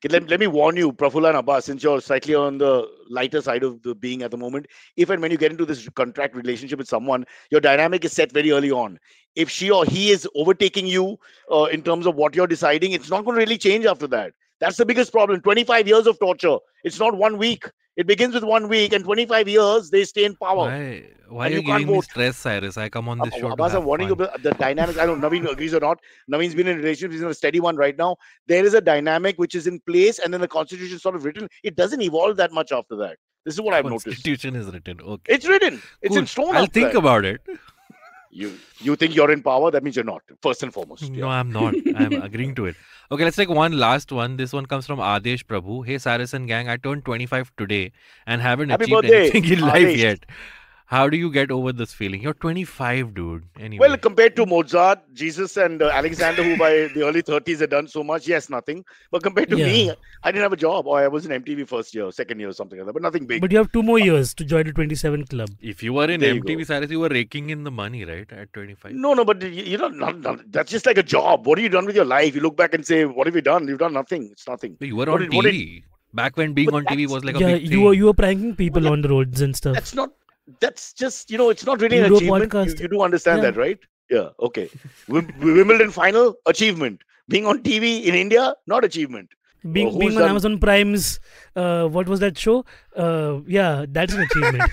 Okay, let me warn you, Prafula and Abbas, since you're slightly on the lighter side of the being at the moment, if and when you get into this contract relationship with someone, your dynamic is set very early on. If she or he is overtaking you in terms of what you're deciding, it's not going to really change after that. That's the biggest problem. 25 years of torture. It's not 1 week. It begins with 1 week, and 25 years, they stay in power. Why are you giving me stress, Cyrus? I come on this show Abbas, I'm warning you about the dynamics. I don't know if Navin agrees or not. Navin's been in a relationship. He's in a steady one right now. There is a dynamic which is in place, and then the constitution is sort of written. It doesn't evolve that much after that. This is what I've noticed. Constitution is written. Okay. It's written. It's in stone. I'll think about it. You think you're in power? That means you're not, first and foremost. No, I'm not. I'm agreeing to it. Okay, let's take one last one. This one comes from Adesh Prabhu. Hey, Saracen gang, I turned 25 today and haven't achieved anything in life yet. How do you get over this feeling? You're 25, dude. Anyway. Well, compared to Mozart, Jesus, and Alexander, who by the early 30s had done so much, yes, nothing. But compared to me, I didn't have a job. Or I was in MTV first year, second year, something like that. But nothing big. But you have 2 more years to join the 27 club. If you were in MTV, Cyrus, you were raking in the money, right? At 25. No, but that's just like a job. What have you done with your life? You look back and say, what have you done? You've done nothing. It's nothing. You were on TV. Back when being on TV was like a big thing. You were pranking people on the roads and stuff. That's just, it's not really an achievement. You do understand that, right? Yeah, okay. Wimbledon final, achievement. Being on TV in India, not achievement. Being on Amazon Prime's, what was that show? That's an achievement.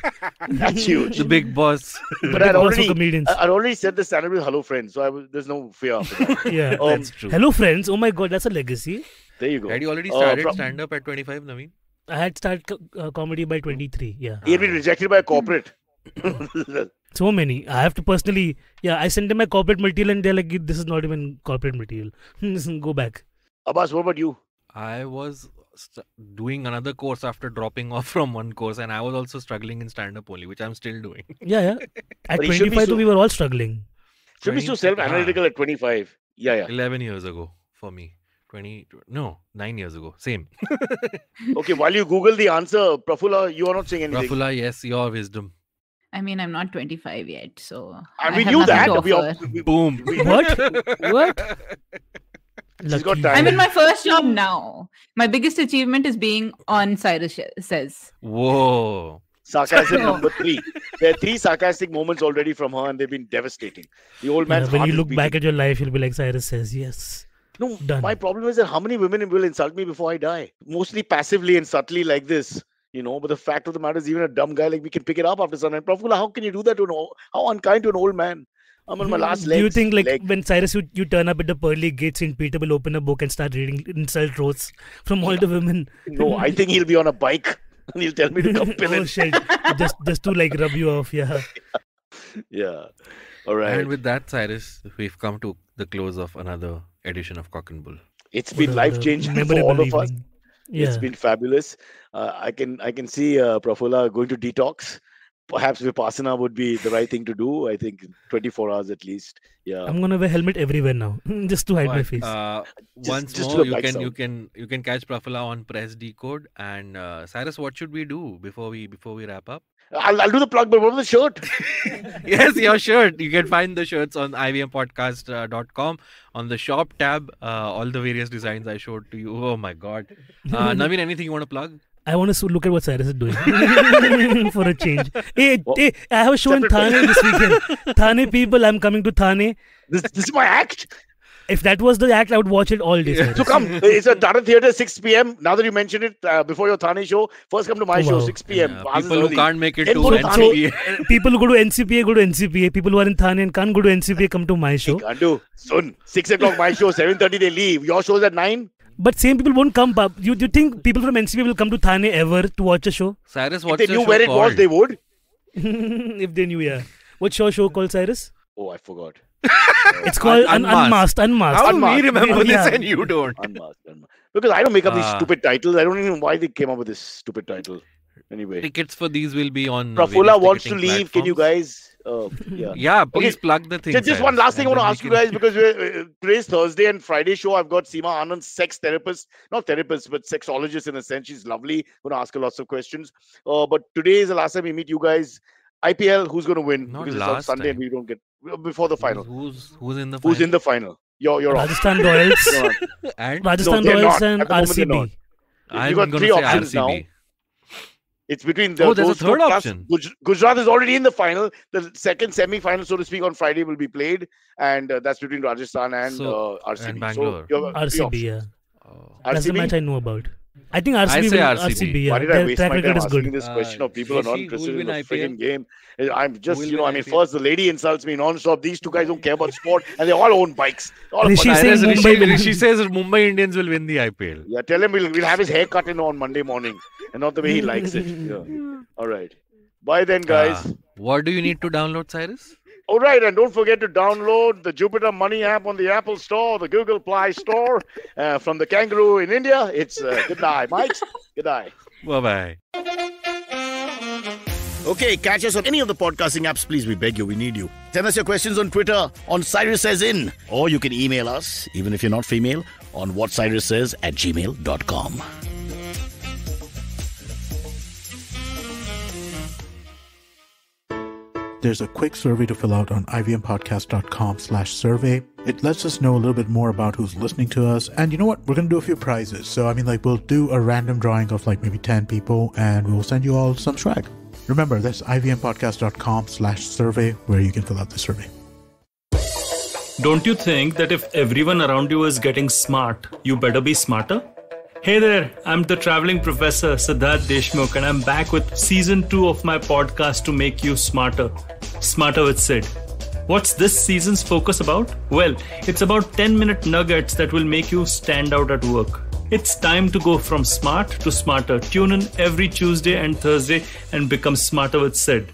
That's huge. The Big Boss. But I'd already said the standard with Hello Friends, so there's no fear after that. Yeah, that's true. Hello Friends, oh my God, that's a legacy. There you go. Had you already started stand-up at 25, Navin? I had started comedy by 23, yeah. He had been rejected by a corporate. So many. I have to personally, I sent them my corporate material and they're like, this is not even corporate material. Go back. Abbas, what about you? I was doing another course after dropping off from one course, and I was also struggling in stand-up only, which I'm still doing. Yeah. At 25, we were all struggling. Should be so self-analytical at 25. Yeah. 11 years ago for me. 9 years ago. Same. Okay, while you Google the answer, Prafula, you are not saying anything. Prafula, yes, your wisdom. I mean, I'm not 25 yet, so... And we knew that. Boom. What? I'm in my first job now. My biggest achievement is being on Cyrus Says. Whoa. Sarcasm number 3. There are 3 sarcastic moments already from her, and they've been devastating. The old man. When you look back at your life, you'll be like, Cyrus Says, yes. No, Done. my problem is that how many women will insult me before I die? Mostly passively and subtly like this. But the fact of the matter is, even a dumb guy like me can pick it up after some time. Prafula, how can you do that how unkind to an old man? I'm on my last legs. Do you think when Cyrus, you turn up at the pearly gates, St. Peter will open a book and start reading insult roasts from all the women? No, I think he'll be on a bike and he'll tell me to come pill Oh shit! just to rub you off, yeah. Yeah. All right. And with that, Cyrus, we've come to the close of another edition of Cock and Bull. It's been life-changing for all of us. Yeah. It's been fabulous. I can see Prafula going to detox. Perhaps Vipassana would be the right thing to do. I think 24 hours at least. Yeah. I'm gonna wear a helmet everywhere now, just to hide my face. Once just more, to the you can catch Prafula on Press Decode. And Cyrus, what should we do before we wrap up? I'll do the plug, but what was the shirt? Yes, your shirt. You can find the shirts on ivmpodcast.com on the shop tab. All the various designs I showed to you. Oh my God. Navin, anything you want to plug? I want to look at what Cyrus is doing for a change. Hey, I have a show in Thane this weekend. Thane people, I'm coming to Thane. This is my act. If that was the act, I would watch it all day. Cyrus. So come, it's a Tata Theatre, 6 p.m. Now that you mentioned it, before your Thane show, first come to my show, 6 p.m. People who can't make it to NCPA. People who go to NCPA, go to NCPA. People who are in Thane and can't go to NCPA, come to my show. Can't do. Soon, 6 o'clock my show, 7:30 they leave. Your show's at 9? But same people won't come. You think people from NCP will come to Thane ever to watch a show? Cyrus, what's if they your knew show where it called? was, they would. If they knew, yeah. What's your show called, Cyrus? Oh, I forgot. It's called Unmasked. How do we Unmasked. remember this Yeah. and you don't? Unmasked. Because I don't make up these stupid titles. I don't even know why they came up with this stupid title. Anyway. Tickets for these will be on Prafula various wants to ticketing leave. Can you platforms. guys... Yeah. Yeah, please plug the thing. Just one last thing I want to ask you guys, because today's Thursday and Friday show, I've got Seema Anand, sex therapist, not therapist, but sexologist in a sense. She's lovely. Going to ask her lots of questions. But today is the last time we meet you guys. IPL, who's going to win? Not because it's on last Sunday time. and we don't get before the final. Who's in the final? Who's in the final? You're off. Rajasthan Royals. And Rajasthan they're Royals not. and At the moment, they're RCB. not. I'm You got gonna three say options RCB. now. It's between Oh, there's a those two third plus option. Gujarat is already in the final. The second semi-final, so to speak, on Friday will be played, and that's between Rajasthan and RCB. and Bangalore. So RCB, yeah. Oh. That's the RCB? match I know about. I think RCB I say will RCB. yeah. Why did I Their waste track my record time is asking good. this question of people who are not Rishi, interested who'll in the win friggin' IPL? game? I'm just, Who'll win IPL? first the lady insults me non-stop. These two guys don't care about sport, and they all own bikes. All Rishi of us- saying Rishi, Mumbai will Rishi win. says Mumbai Indians will win the IPL. Yeah, tell him we'll have his hair cut in on Monday morning, and not the way he likes it. Yeah. All right. Bye then, guys. What do you need to download, Cyrus? All right, and don't forget to download the Jupiter Money app on the Apple Store, the Google Play Store. From the kangaroo in India, it's good night, Mike. Good night. Bye-bye. Okay, catch us on any of the podcasting apps, please. We beg you, we need you. Send us your questions on Twitter on Cyrus Says In, or you can email us, even if you're not female, on whatcyrussays@gmail.com. There's a quick survey to fill out on ivmpodcast.com/survey. It lets us know a little bit more about who's listening to us. And you know what? We're going to do a few prizes. So, we'll do a random drawing of maybe 10 people and we will send you all some swag. Remember, that's ivmpodcast.com/survey where you can fill out the survey. Don't you think that if everyone around you is getting smart, you better be smarter? Hey there, I'm the traveling professor Siddharth Deshmukh and I'm back with season 2 of my podcast to make you smarter. Smarter with Sid. What's this season's focus about? Well, it's about 10-minute nuggets that will make you stand out at work. It's time to go from smart to smarter. Tune in every Tuesday and Thursday and become smarter with Sid.